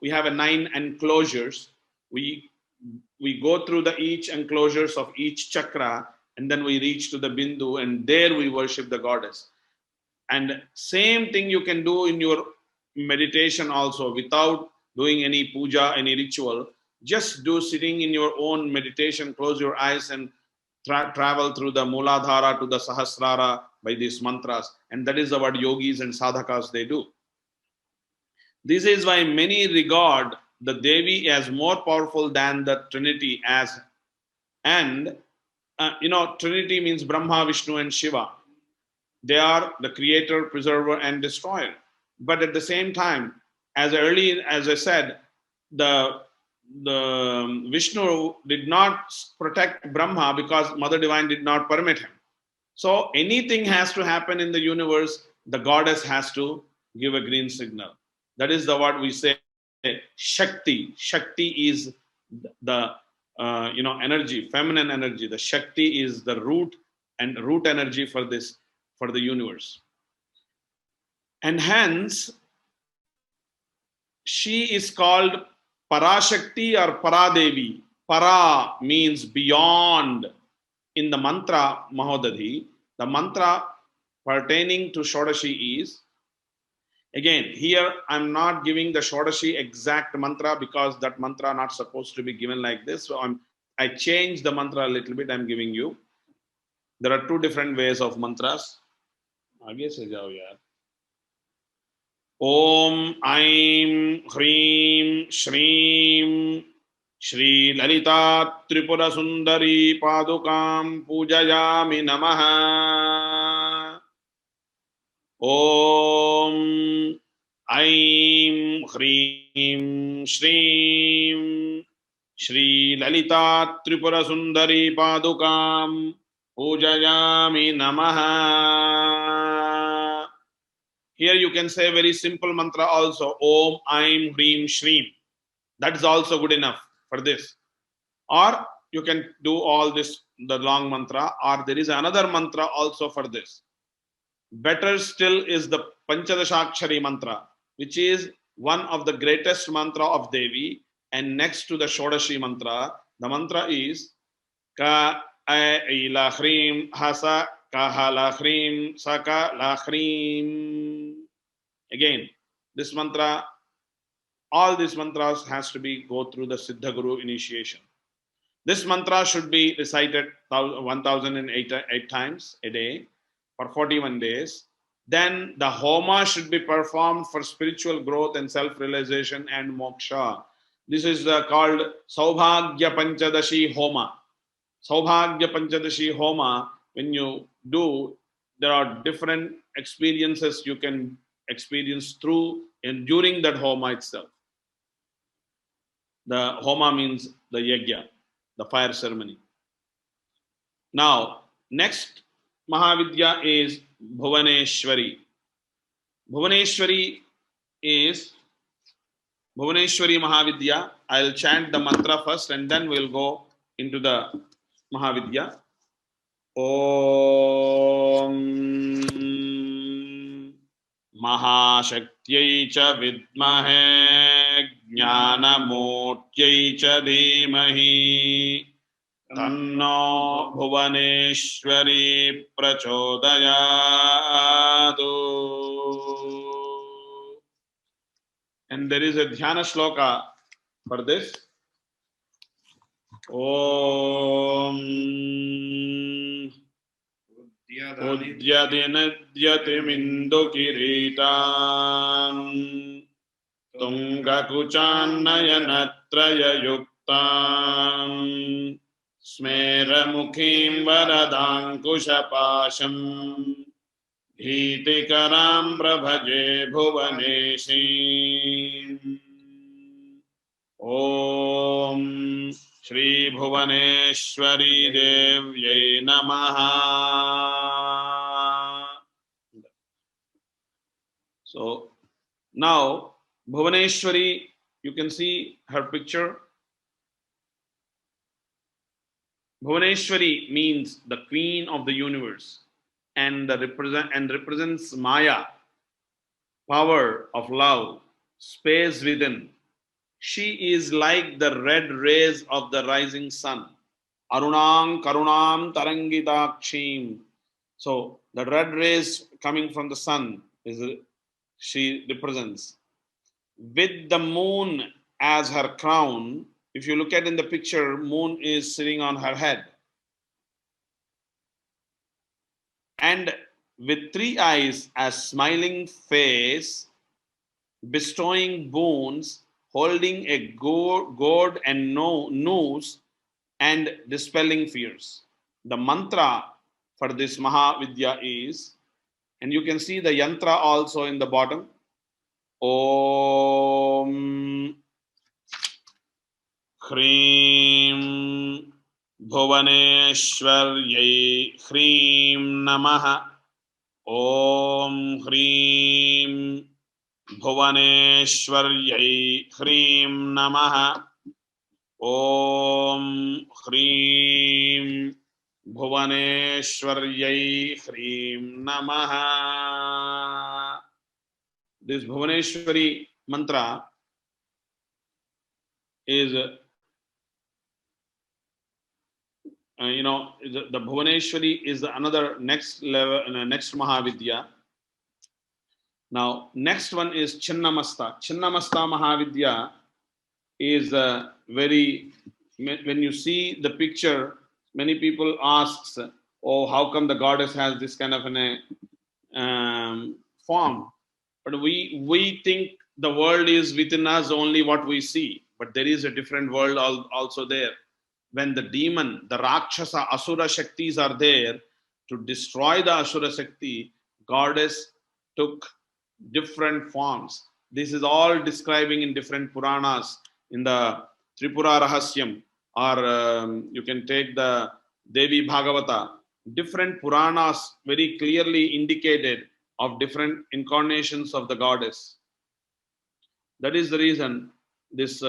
Speaker 2: we have 9 enclosures. We go through each enclosures of each chakra, and then we reach to the Bindu, and there we worship the goddess. And same thing you can do in your meditation also, without doing any puja, any ritual. Just do sitting in your own meditation, close your eyes and travel through the Mooladhara to the Sahasrara by these mantras. And that is what yogis and sadhakas they do. This is why many regard the Devi as more powerful than the Trinity Trinity means Brahma, Vishnu and Shiva. They are the creator, preserver and destroyer. But at the same time, as I said, the Vishnu did not protect Brahma because Mother Divine did not permit him. So anything has to happen in the universe, the goddess has to give a green signal. That is what we say, Shakti. Shakti is the energy, feminine energy. The Shakti is the root energy for the universe. And hence, she is called Parashakti or Paradevi. Para means beyond. In the mantra Mahodadhi, the mantra pertaining to Shodashi is, again, here I'm not giving the Shodashi exact mantra because that mantra not supposed to be given like this. So I changed the mantra a little bit. I'm giving you. There are 2 different ways of mantras. आगे से जाओ यार. Om Aim Hrim Shrim Shri Lalita Tripura Sundari Padukam Pujayami Namaha. Om Aim Hrim Shrim Shri Lalita Tripura Sundari Padukam Pujayami Namaha. Here you can say very simple mantra also. Om Aim Hrim Shrim. That is also good enough for this. Or you can do all this, the long mantra, or there is another mantra also for this. Better still is the Panchadashakshari mantra. which is one of the greatest mantra of Devi, and next to the Shodashi mantra, the mantra is Ka a la hrim hasa kaha la hrim saka la hrim. Again, this mantra, all these mantras has to be go through the Siddha Guru initiation. This mantra should be recited 1008 times a day for 41 days. Then the homa should be performed for spiritual growth and self-realization and moksha. This is called Saubhagya Panchadashi Homa. Saubhagya Panchadashi Homa, when you do, there are different experiences you can experience through and during that Homa itself. The Homa means the Yajna, the fire ceremony. Now, next Mahavidya is Bhuvaneshwari. Bhuvaneshwari is Bhuvaneshwari Mahavidya. I'll chant the mantra first and then we'll go into the Mahavidya. Om Mahashakyai cha vidmahe Jnanamurtyai cha dhimahi Tanno Bhuvaneshwari prachodayadu. And there is a dhyana shloka for this. Om Udyadinadyati Kiritam Tungakuchannayanatra yuktam Smeramukhim Varadankushapasham Bhitikaram Prabhaje Bhuvaneshim. Om Shri Bhuvaneshwari Devyai Namaha. So now Bhuvaneshwari, you can see her picture. Bhuvaneshwari means the queen of the universe and represents Maya, power of love, space within. She is like the red rays of the rising sun. Arunam Karunam Tarangitakshim. So the red rays coming from the sun she represents. With the moon as her crown, if you look at in the picture, moon is sitting on her head. And with three eyes as smiling face, bestowing boons, holding a gourd and noose, and dispelling fears. The mantra for this Mahavidya is, and you can see the yantra also in the bottom. Om Hrim Bhuvaneshwaryai Hrim Namaha. Om Hrim Bhuvaneshwaryai Hrim Namaha. Om Hrim Bhuvaneshwaryai Hrim Namaha. This Bhuvaneshwari mantra is, the Bhuvaneshwari is another next level, next Mahavidya. Now, next one is Chinnamasta. Chinnamasta Mahavidya is very, when you see the picture, many people ask, oh, how come the goddess has this kind of an form? But we think the world is within us only what we see, but there is a different world also there. When the demon, the Rakshasa, Asura Shaktis are there to destroy the Asura Shakti, goddess took different forms. This is all describing in different Puranas, in the Tripura Rahasyam, or you can take the Devi Bhagavata. Different Puranas very clearly indicated of different incarnations of the goddess. That is the reason this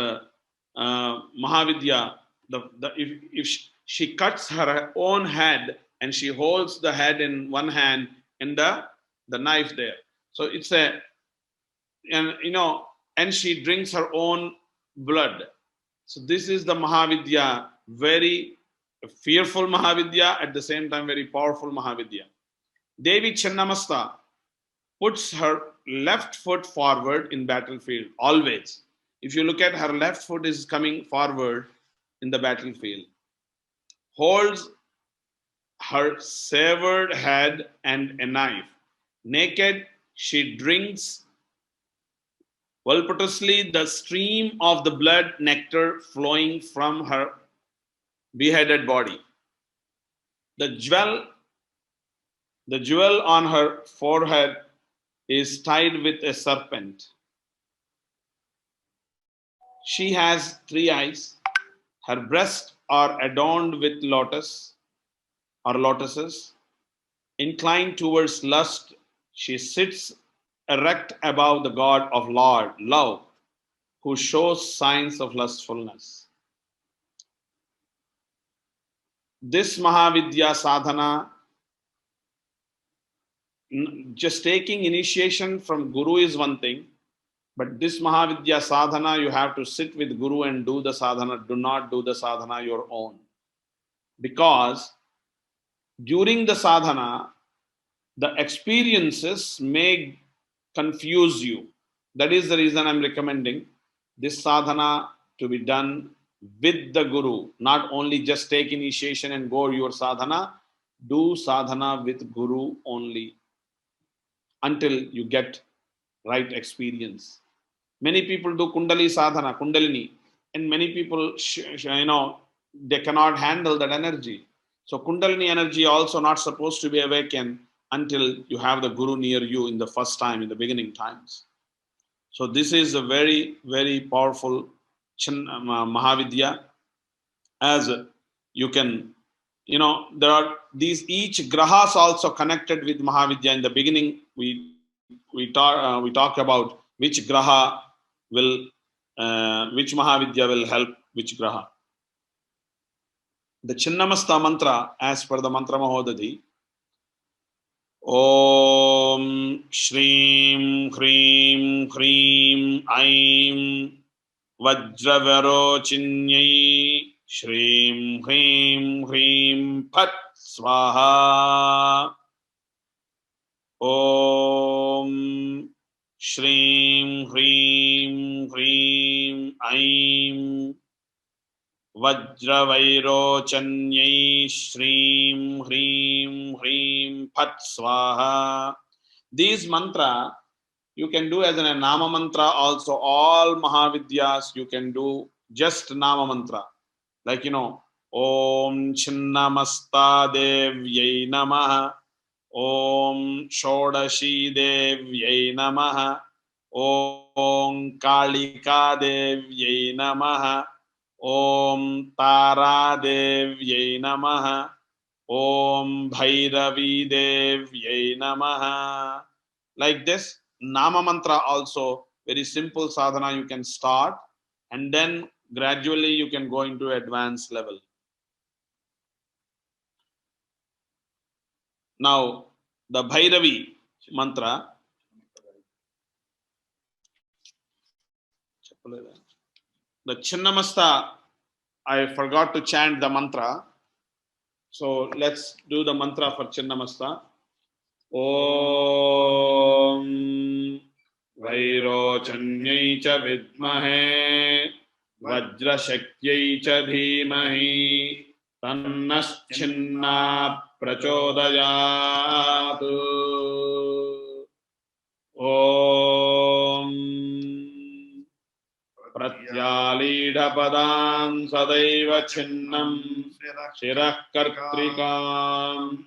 Speaker 2: Mahavidya, if she cuts her own head and she holds the head in one hand and the knife there. So it's a and and she drinks her own blood. So this is the Mahavidya, very fearful Mahavidya, at the same time very powerful Mahavidya. Devi Channamasta puts her left foot forward in battlefield always. If you look at her left foot is coming forward in the battlefield, holds her severed head and a knife. Naked, she drinks voluptuously the stream of the blood nectar flowing from her beheaded body. The jewel on her forehead is tied with a serpent. She has 3 eyes. Her breasts are adorned with lotuses. Inclined towards lust, she sits erect above the god of love, who shows signs of lustfulness. This Mahavidya sadhana, just taking initiation from Guru is one thing, but this Mahavidya sadhana, you have to sit with Guru and do the sadhana. Do not do the sadhana your own. Because during the sadhana, the experiences may confuse you. That is the reason I'm recommending this sadhana to be done with the Guru. Not only just take initiation and go your sadhana, do sadhana with Guru only until you get right experience. Many people do Kundali sadhana, Kundalini, and many people, they cannot handle that energy. So Kundalini energy also not supposed to be awakened until you have the Guru near you in the first time, in the beginning times. So this is a very, very powerful Mahavidya. As you can, there are these each grahas also connected with Mahavidya. In the beginning, we talk about which graha will, which Mahavidya will help which graha. The Chinnamasta mantra, as per the mantra Mahodadi, Om Shreem Hreem Hreem Aim Vajravirochinyai Shreem Hreem Hreem Phat Swaha. Om Shreem Hreem Hreem Aim Vajravirochanyai Shreem Hreem Hreem Phat Swaha. These mantra you can do as a Nama mantra also. All Mahavidyas you can do just Nama mantra. Like, Om Chinnamasta Devyai Namaha. Om Shodashi Devyai Namaha. Om Kalika Devyai Namaha. Om Tara Devyai Namaha. Om Bhairavi Devyai Namaha. Like this, Nama mantra also, very simple sadhana you can start, and then gradually you can go into advanced level. Now, the Bhairavi mantra. The Chinnamasta, I forgot to chant the mantra. So let's do the mantra for Chinnamasta. Om Vairochanyai cha vidmahe Vajrashakyai cha dhimahi Tannaschinna prachodayatu. Om Pratyalidhapadam sadaiva chinnam Shirah kartrikam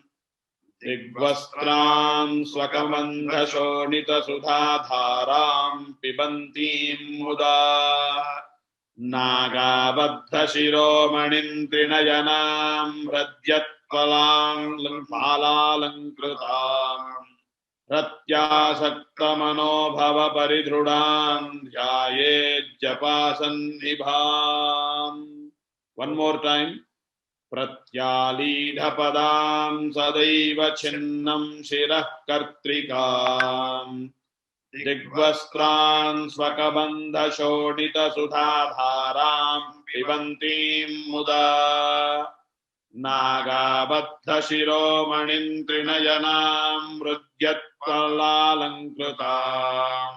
Speaker 2: Digvastram Swakamandha Shonita Sudhadharam Pibantim Muda Nagabadha Shiromanin Trinayanam Radyatpalang Palaalankrutam Ratyasakta Manobhava Paridhrudam Dhyayet Japasannibham. One more time. Pratyalidhapadam sadaiva chinnam shirah kartrikam Digvastran Svakabandha Shodita Sudhadharam Pibantim Muda Nagabaddha Shiromanin Trinayanam Rudyat Palalankrutam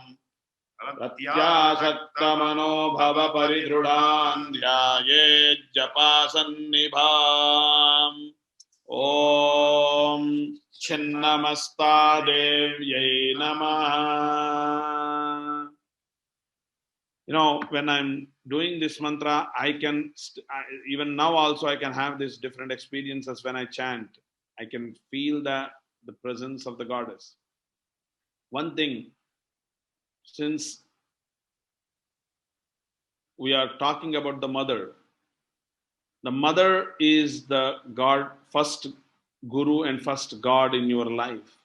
Speaker 2: Ratyasakta Manobhava Paridrudan Dhyaye Japasannibham Om Chinnamasta Devyai Namaha. You know, when I'm doing this mantra, I can, even now also, I can have these different experiences when I chant. I can feel the presence of the goddess. One thing, since we are talking about the mother is the God, first guru and first God in your life.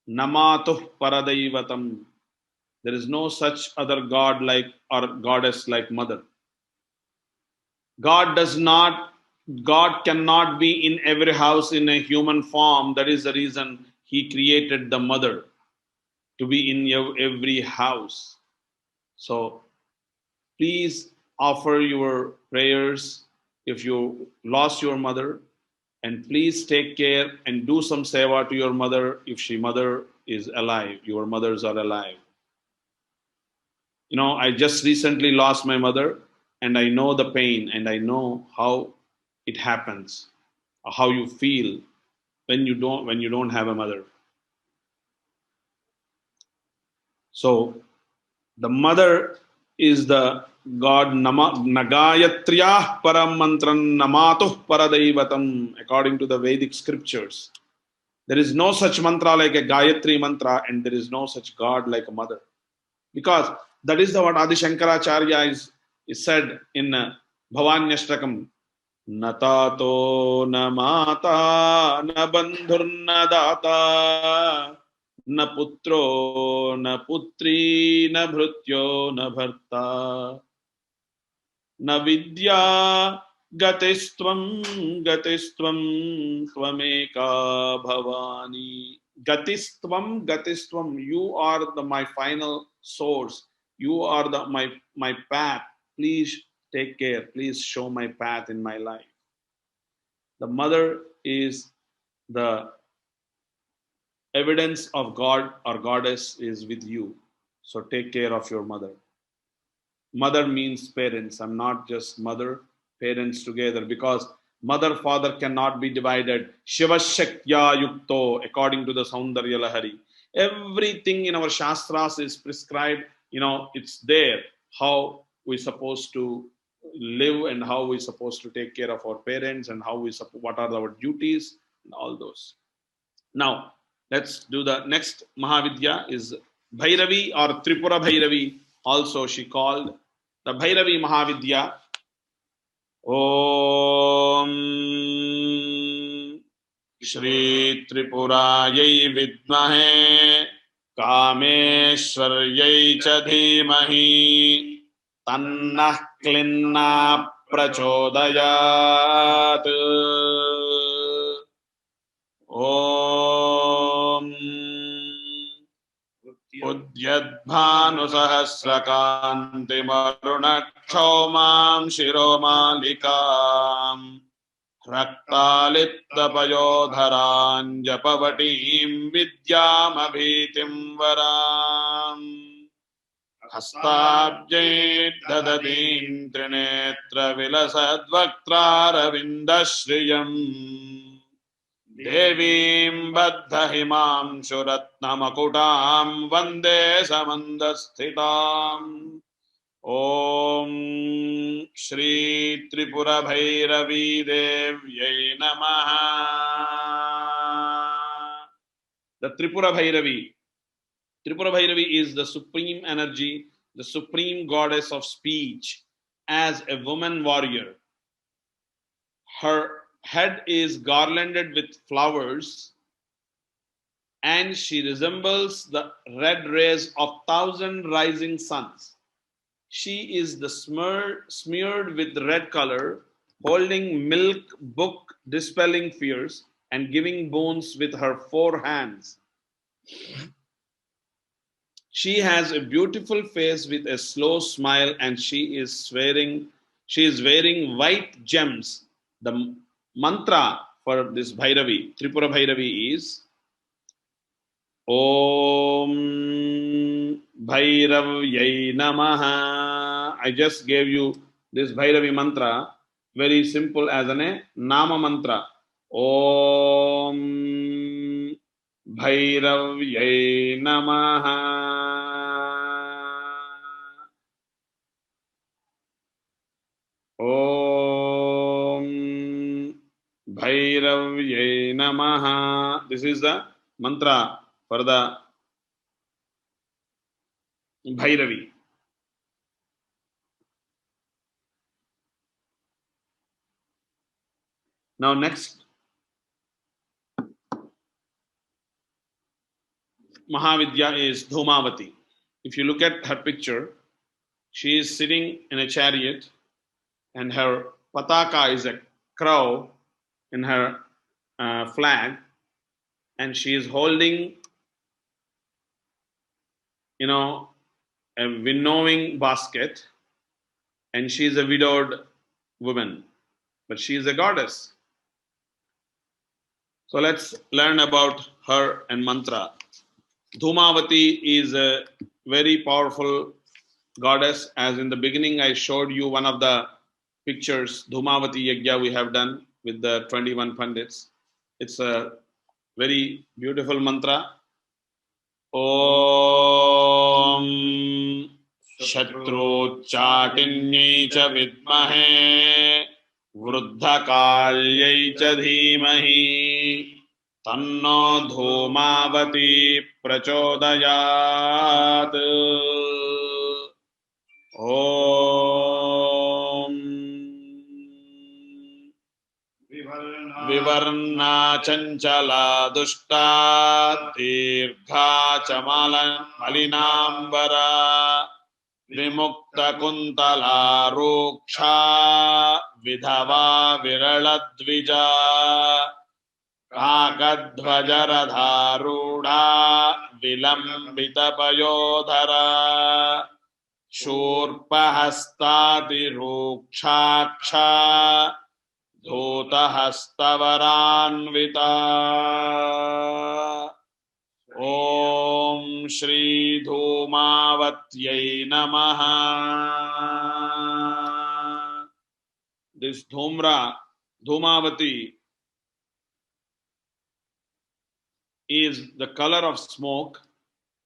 Speaker 2: Namatuh paradaivatam. There is no such other God like or goddess like mother. God cannot be in every house in a human form. That is the reason He created the mother to be in every house. So please offer your prayers if you lost your mother, and please take care and do some seva to your mother if mother is alive, your mothers are alive. You know, I just recently lost my mother, and I know the pain, and I know how it happens, how you feel when you don't have a mother. So the mother is the God. Nagayatriyah param mantran namatuh paradaivatam, according to the Vedic scriptures. There is no such mantra like a Gayatri mantra, and there is no such God like a mother. Because that is what Adi Shankaracharya is said in Bhavanyashtakam. Natato na mata na bandhur na data na putro na putri na bhrutyo na bharta na vidya gatistvam swameka bhavani. Gatistvam, you are my final source. You are my path. Please take care. Please show my path in my life. The mother is the evidence of God or goddess is with you. So take care of your mother. Mother means parents. I'm not just mother, parents together, because mother, father cannot be divided. Shiva Shaktya Yukto, according to the Saundarya Lahari. Everything in our Shastras is prescribed, it's there, how we're supposed to live and how we're supposed to take care of our parents and what are our duties and all those. Now, let's do the next Mahavidya is Bhairavi or Tripura Bhairavi. Also, she called the Bhairavi Mahavidya. Om Shri Tripurayai Vidmahe Kameshwaryai cha Dhimahi Tannah Klinna Prachodayat. Om Udyadbhanu Sahasrakanti Marunakshomam Shiromalikam Raktalittapayodharan Japavatim Vidyamabhitim Varam Hastabjait Dadadim Trinetra Vilasadvaktraravindashriyam Devim Baddhahimam Shuratnamakutam Vande Samandasthitam. Om Shri Tripura Bhairavi Devyai Namaha. The Tripura Bhairavi. Tripura Bhairavi is the supreme energy, the supreme goddess of speech as a woman warrior. Her head is garlanded with flowers, and she resembles the red rays of 1,000 rising suns. She is the smeared with red color, holding milk book, dispelling fears, and giving boons with her 4 hands. She has a beautiful face with a slow smile, and she is wearing white gems. The mantra for this Bhairavi, Tripura Bhairavi, is Om Bhairavyai Namaha. I just gave you this Bhairavi mantra, very simple as a Nama mantra. Om Bhairavyai Namaha. Om Bhairavyai Namaha. This is the mantra for the Bhairavi. Now next, Mahavidya is Dhumavati. If you look at her picture, she is sitting in a chariot, and her pataka is a crow in her flag, and she is holding, a winnowing basket, and she is a widowed woman, but she is a goddess. So let's learn about her and mantra. Dhumavati is a very powerful goddess. As in the beginning, I showed you one of the pictures, Dhumavati Yajna we have done with the 21 Pandits. It's a very beautiful mantra. Om Shatruchatinyai cha vidmahe Vruddhakalyai cha dhimahi Tanno Dhumavati prachodayat. Om Vivarna chanchala dushta dirgha chamalan malinambara vimukta kuntala ruksha vidhava viraladvija kakadhvajaradharuda vilambita payodhara shurpahastati rukshaksha Dhutahastavarānvita. Om Shri Dhumavatyai Namaha. This Dhumavati, is the color of smoke,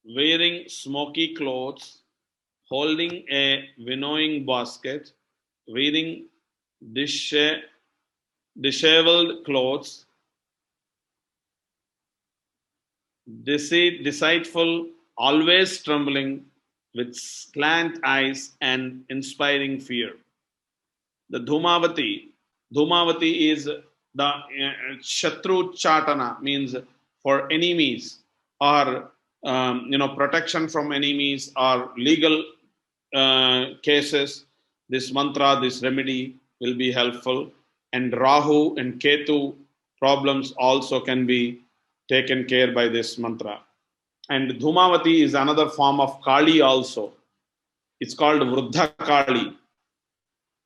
Speaker 2: wearing smoky clothes, holding a winnowing basket, wearing disheveled clothes, deceitful, always trembling, with slant eyes and inspiring fear. The Dhumavati is the Shatru Chatana, means for enemies, or protection from enemies, or legal cases. This mantra, this remedy will be helpful. And Rahu and Ketu problems also can be taken care by this mantra. And Dhumavati is another form of Kali also. It's called Vruddha Kali,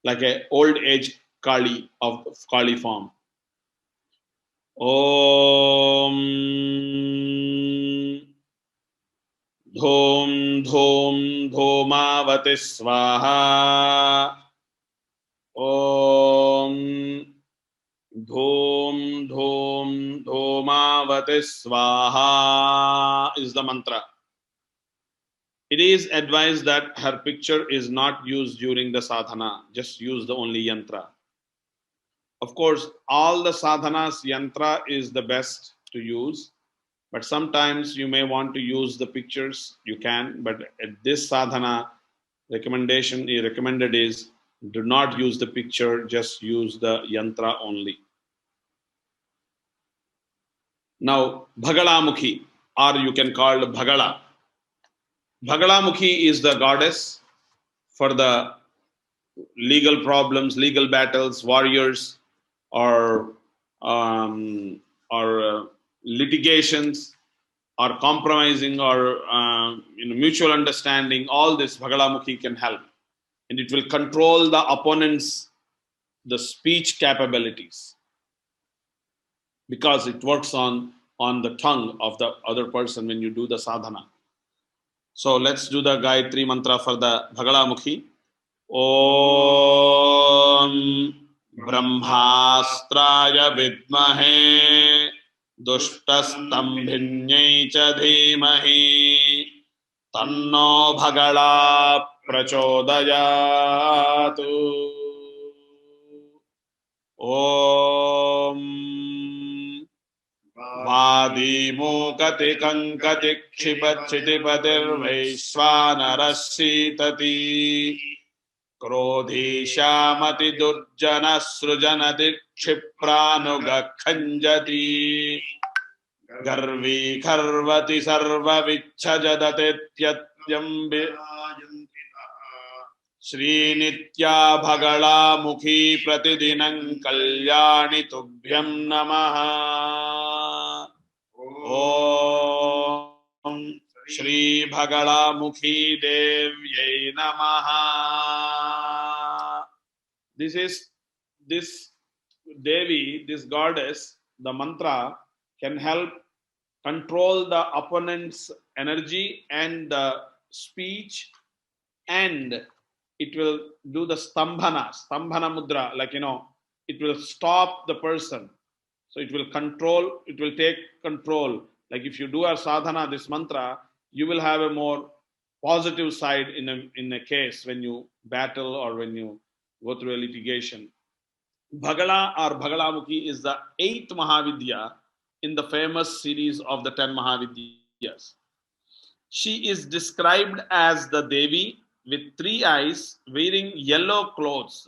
Speaker 2: like an old age Kali of Kali form. Om Dhum Dhum Dhumavati Swaha. Om Dhum Dhum Dhumavati Swaha is the mantra. It is advised that her picture is not used during the sadhana, just use the only yantra. Of course, all the sadhanas, yantra is the best to use, but sometimes you may want to use the pictures, you can, but at this sadhana, recommended is do not use the picture, just use the yantra only. Now, Bhagalamukhi, or you can call Bhagala. Bhagalamukhi is the goddess for the legal problems, legal battles, warriors, or litigations, or compromising or mutual understanding, all this Bhagalamukhi can help. And it will control the opponent's the speech capabilities, because it works on the tongue of the other person when you do the sadhana. So let's do the Gayatri mantra for the Bhagalamukhi. Om Brahmastraya Vidmahe Dushtastambinyai cha Dhimahi Tanno Bhagala Prachodayatu. Om Vadimokati kankati kshipachitipatir Vaishvanarashitati Krodhishamati durjana srujanati kshipranugakkhanjati Garvi kharvati sarva vichhajadatetyam Shri Nitya Bhagalamukhi Pratidinam Kalyani Tubhyam Namaha. Om Shri Bhagalamukhi Devyai Namaha. This Devi, this goddess, the mantra can help control the opponent's energy and the speech, and it will do the stambhana mudra, like, it will stop the person. So it will control, it will take control. Like if you do a sadhana, this mantra, you will have a more positive side in a case when you battle or when you go through a litigation. Bhagala or Bhagalamukhi is the 8th Mahavidya in the famous series of the 10 Mahavidyas. She is described as the Devi with 3 eyes, wearing yellow clothes.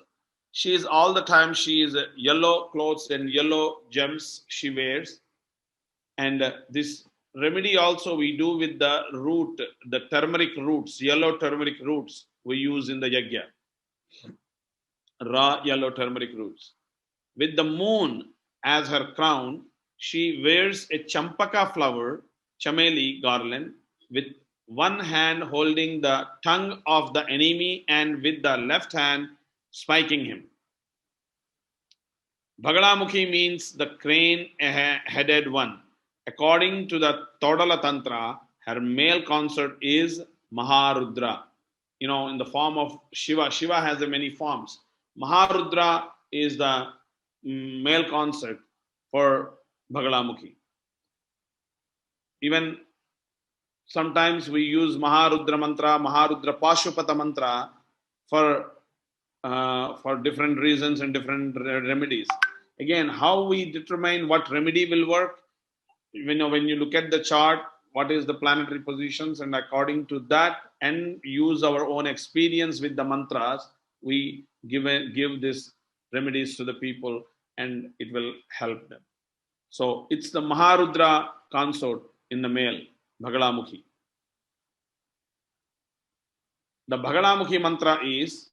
Speaker 2: She is all the time, she is yellow clothes and yellow gems she wears. And this remedy also we do with the root, the turmeric roots, yellow turmeric roots we use in the yajna. Raw yellow turmeric roots. With the moon as her crown, she wears a champaka flower, chameli garland, with one hand holding the tongue of the enemy and with the left hand spiking him. Bhagalamukhi means the crane-headed one. According to the Todala Tantra, her male consort is Maharudra. In the form of Shiva. Shiva has many forms. Maharudra is the male consort for Bhagalamukhi. Even sometimes we use Maharudra mantra, Maharudra Pashupata mantra for different reasons and different remedies. Again, how we determine what remedy will work, when you look at the chart, what is the planetary positions, and according to that, and use our own experience with the mantras, we give these remedies to the people, and it will help them. So it's the Maharudra consort in the male, Bhagalamukhi. The Bhagalamukhi mantra is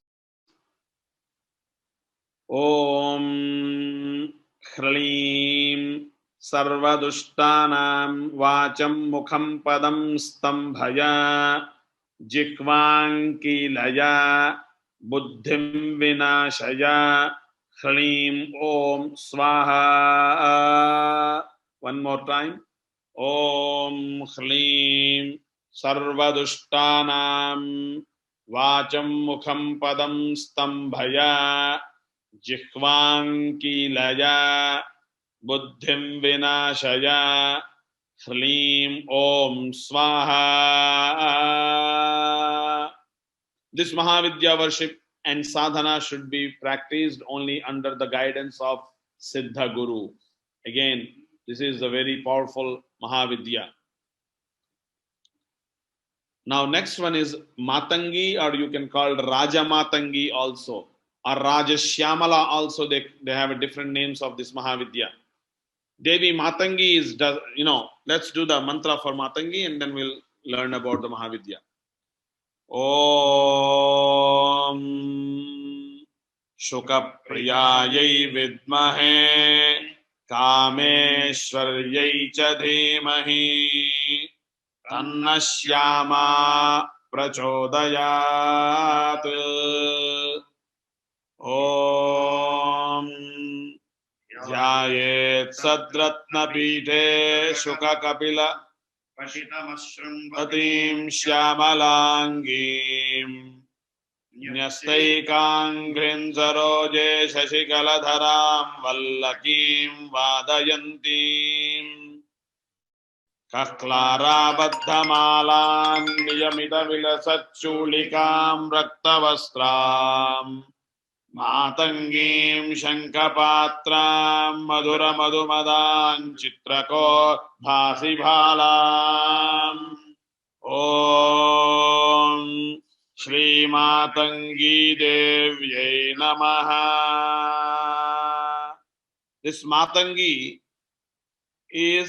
Speaker 2: Om Hralim Sarvadushtanam Vacham Mukham Padam Stambhaya Jikvankilaya Buddhim Vinashaya Hralim Om Swaha. One more time. Om Hralim Sarvadushtanam Vacham Mukham Padam Stambhaya Jikvankilaya Buddhim Vinashaya Hralim Om Swaha. This Mahavidya worship and sadhana should be practiced only under the guidance of Siddha Guru. Again, this is a very powerful Mahavidya. Now, next one is Matangi, or you can call it Raja Matangi also, or Raja Shyamala also. They have different names of this Mahavidya. Devi Matangi is, let's do the mantra for Matangi and then we'll learn about the Mahavidya. Om Shukapriyayai Vidmahe कामेश्वर्यै च धीमहि तन्नः श्यामा प्रचोदयात् ॐ ध्यायेत् सद्रत्नपीठे शुककपिल पतिं श्यामलाङ्गीं न्यस्तैकाङ्घ्रिं सरोजे शशिकलधरां वल्लकीं वादयन्तीम् कक्लाराबद्धमालां नियमितविलसच्चूलिकां रक्तवस्त्राम् मातङ्गीं शङ्खपात्रां मधुरमधुमदां चित्रको भासिभालाम् ॐ श्रीमातङ्गी देव्यै नमः. This Matangi is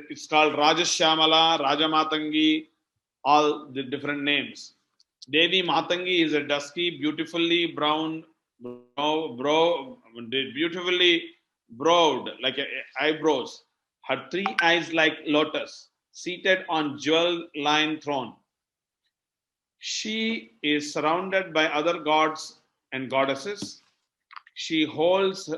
Speaker 2: it's called Rajashyamala, Rajamatangi, all the different names. Devi Matangi is a dusky, beautifully beautifully browed, like eyebrows. Her 3 eyes like lotus, seated on jewel-lined throne. She is surrounded by other gods and goddesses. She holds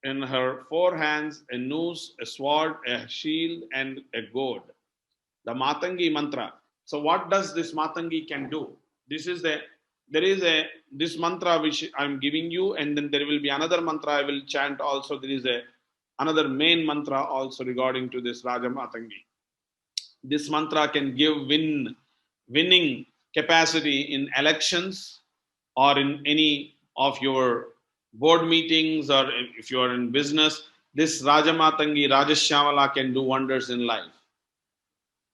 Speaker 2: in her 4 hands a noose, a sword, a shield, and a gourd. The Matangi mantra. So what does this Matangi can do? This mantra which I'm giving you, and then there will be another mantra I will chant also. There is another main mantra also regarding to this Raja Matangi. This mantra can give winning capacity in elections or in any of your board meetings, or if you are in business. This Rajamatangi, Rajashyamala can do wonders in life.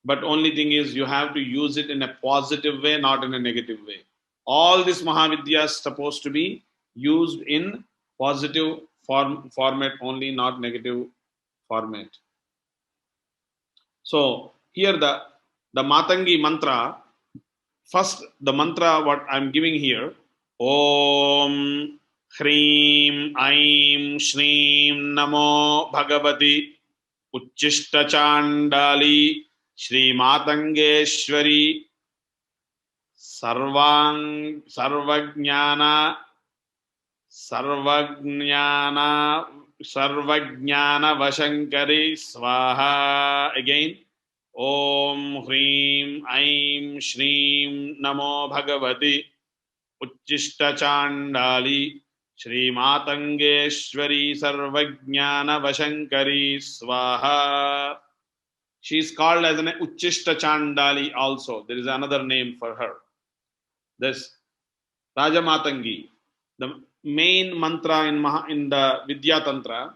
Speaker 2: But only thing is you have to use it in a positive way, not in a negative way. All this Mahavidya is supposed to be used in positive format only, not negative format. So here the Matangi mantra, first the mantra what I'm giving here, Om Hreem Aim Shreem Namo Bhagavati Uchishta Chandali Shri Matangeshwari Sarvajnana Vashankari Swaha. Again, Om Hreem Aim Shreem Namo Bhagavati Uchishta Chandali Shri Matangeshwari Sarvajnana Vashankari Swaha. She is called as an Uchishta Chandali also. There is another name for her. This Rajamatangi. The main mantra in the Vidya Tantra,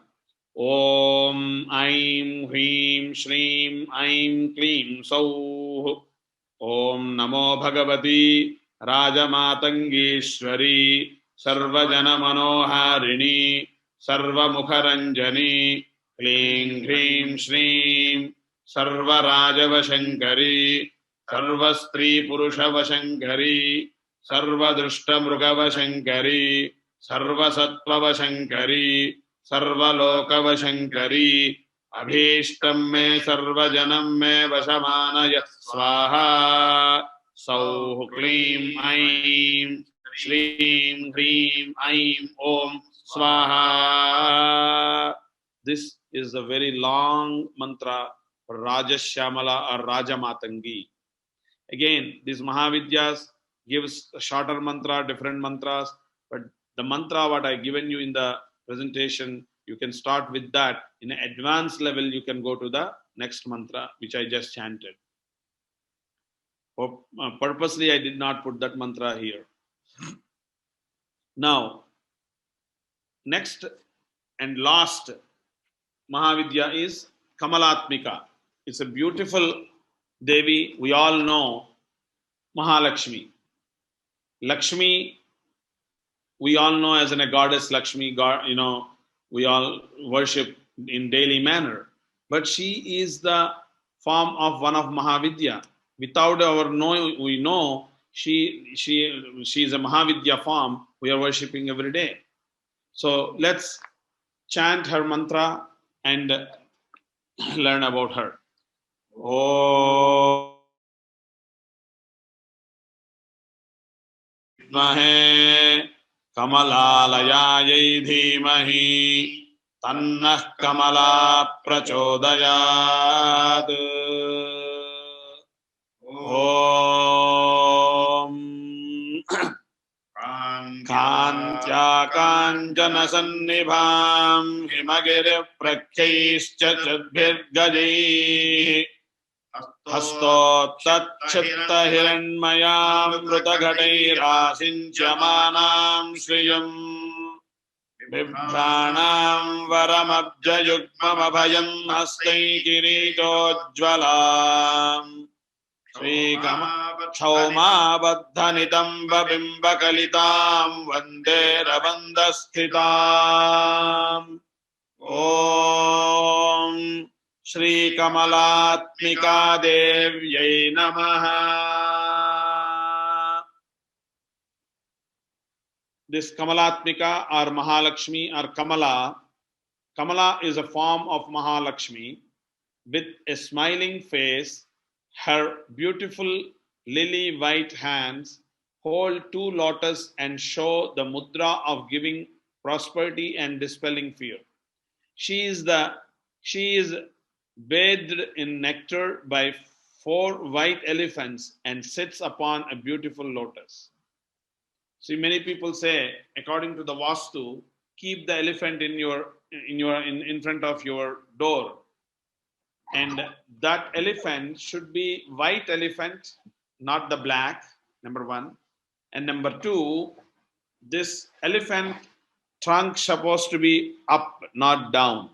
Speaker 2: Om Aim Hreem Shreem Aim Kleem Sauh Om Namo Bhagavati Rajamatangeshwari Sarvajana Manoharini Sarvamukharanjani Kleem Hreem Shreem Sarvarajavashankari Sarvastri Purushavasankari Sarvadrushtamrugavashankari Sarvasattvavashankari Sarvalokavashankari Abhishtam me sarvajanam me vasamanaya swaha. Sauh Kleem Aim Shreem Hreem Aim Om Swaha. This is a very long mantra for Rajashyamala or Rajamatangi. Again, these Mahavidyas gives a shorter mantra, different mantras, but the mantra what I given you in the presentation, you can start with that. In an advanced level, you can go to the next mantra, which I just chanted. Purposely, I did not put that mantra here. Now, next and last Mahavidya is Kamalatmika. It's a beautiful Devi. We all know Mahalakshmi. Lakshmi, we all know as a goddess Lakshmi, God, we all worship in daily manner. But she is the form of one of Mahavidya. Without our knowing, we know she is a Mahavidya form we are worshipping every day. So let's chant her mantra and learn about her. Om Mahe Kamalalaya Dhimahi Tannah Kamala Prachodayad. Om Kantya Kanjana Sannibham Himagiri Prakyischa Chadbhirgaji Hasto Tatchitta Hiranmayam Vrutagadairasinchamanam Shriyam Vibhranam Varamabjayukmamabhayam Hastai Kiritojjvalam Sri Kama Baddhanitam Bimbakalitam Vande Rabandasthitam Om Shri Kamalatmika Devyai Namaha. This Kamalatmika or Mahalakshmi or Kamala. Kamala is a form of Mahalakshmi with a smiling face. Her beautiful lily white hands hold two lotus and show the mudra of giving prosperity and dispelling fear. She is bathed in nectar by 4 white elephants and sits upon a beautiful lotus. See, many people say, according to the Vastu, keep the elephant in front of your door. And that elephant should be white elephant, not the black, number one. And number two, this elephant trunk supposed to be up, not down,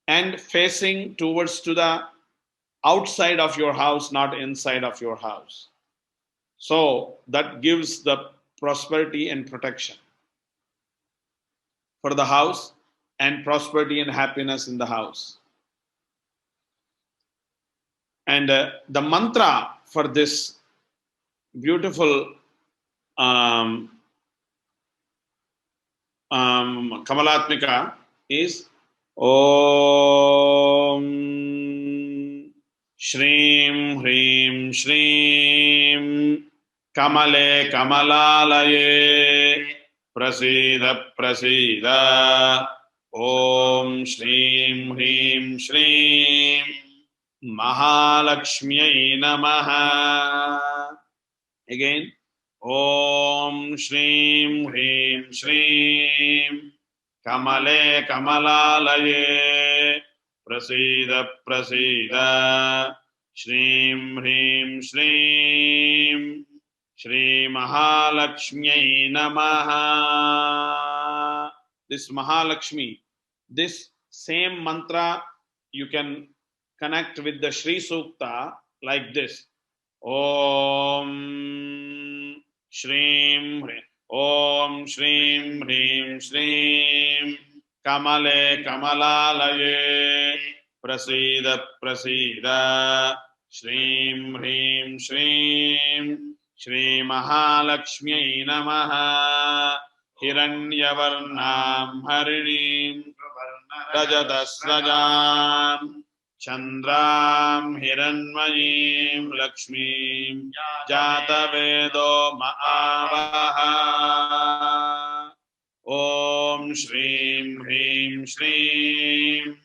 Speaker 2: and facing towards to the outside of your house, not inside of your house. So that gives the prosperity and protection for the house and prosperity and happiness in the house. And the mantra for this beautiful Kamalatmika is Om Shrim Hrim Shrim Kamale Kamalalaye Prasida Prasida Om Shrim Hrim Shrim Mahalakshmyai Namaha. Again, Om Shrim Hrim Shrim Kamale Kamalalaye Prasida Prasida Shrim Hrim Shrim Shri Mahalakshmyai Namaha. This Mahalakshmi, this same mantra you can connect with the Shri Sukta like this. Om Shrim Hrim. Om Shrim Hrim Shrim Kamale Kamalalaye Prasida Prasida Shrim Hrim Shrim Shri Mahalakshmyai Namaha. Hiranyavarnam Harinim Rajadasrajam Chandram Hiranmayim Lakshmim Jatavedo Maavaha. Om Shrim Hrim Shrim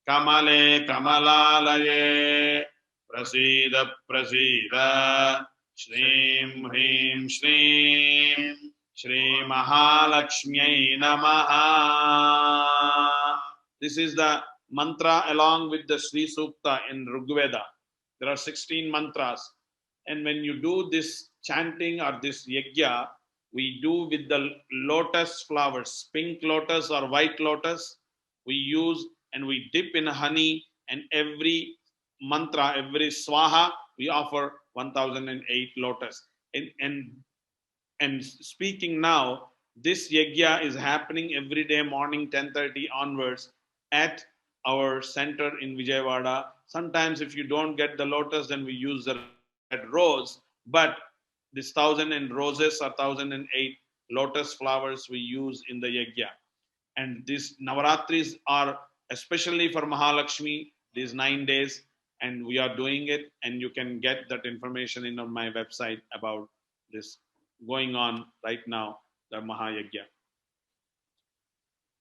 Speaker 2: Kamale Kamalalaye Prasida Prasida Shrim Hrim Shrim Shri Mahalakshmyai Namaha. This is the mantra along with the Sri Sukta in Rigveda. There are 16 mantras. And when you do this chanting or this yajna, we do with the lotus flowers, pink lotus or white lotus. We use and we dip in honey, and every mantra, every swaha, we offer 1008 lotus. And speaking now, this yajna is happening every day morning 10:30 onwards at our center in Vijayawada. Sometimes if you don't get the lotus, then we use the red rose. But this 1000 and roses or 1008 lotus flowers we use in the yajna. And these Navaratris are especially for Mahalakshmi, these 9 days, and we are doing it. And you can get that information in on my website about this going on right now, the Mahayagya.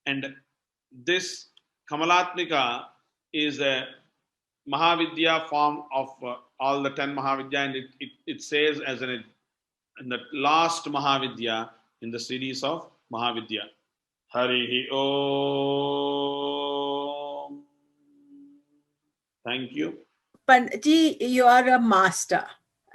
Speaker 2: And this Kamalatmika is a Mahavidya form of all the 10 Mahavidya, and it says as in the last Mahavidya in the series of Mahavidya. Harihi Om. Thank you.
Speaker 3: Panditji, you are a master.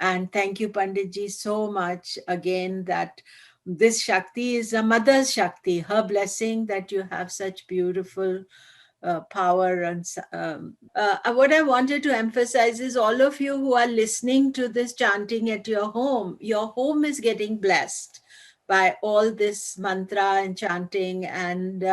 Speaker 3: And thank you, Panditji, so much again that this Shakti is a mother's Shakti, her blessing that you have such beautiful power. And what I wanted to emphasize is all of you who are listening to this chanting at your home is getting blessed by all this mantra and chanting. And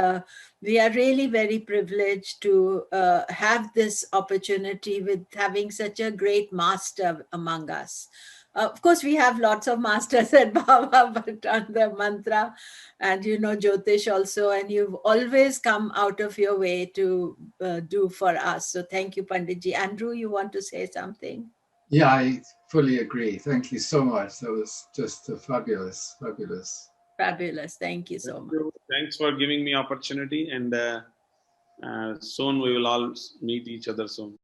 Speaker 3: we are really very privileged to have this opportunity with having such a great master among us. Of course, we have lots of masters at Baba, but on the mantra and, Jyotish also, and you've always come out of your way to do for us. So thank you, Panditji. Andrew, you want to say something?
Speaker 1: Yeah, I fully agree. Thank you so much. That was just fabulous.
Speaker 3: Fabulous. Thank you so much.
Speaker 2: Thanks for giving me opportunity, and soon we will all meet each other soon.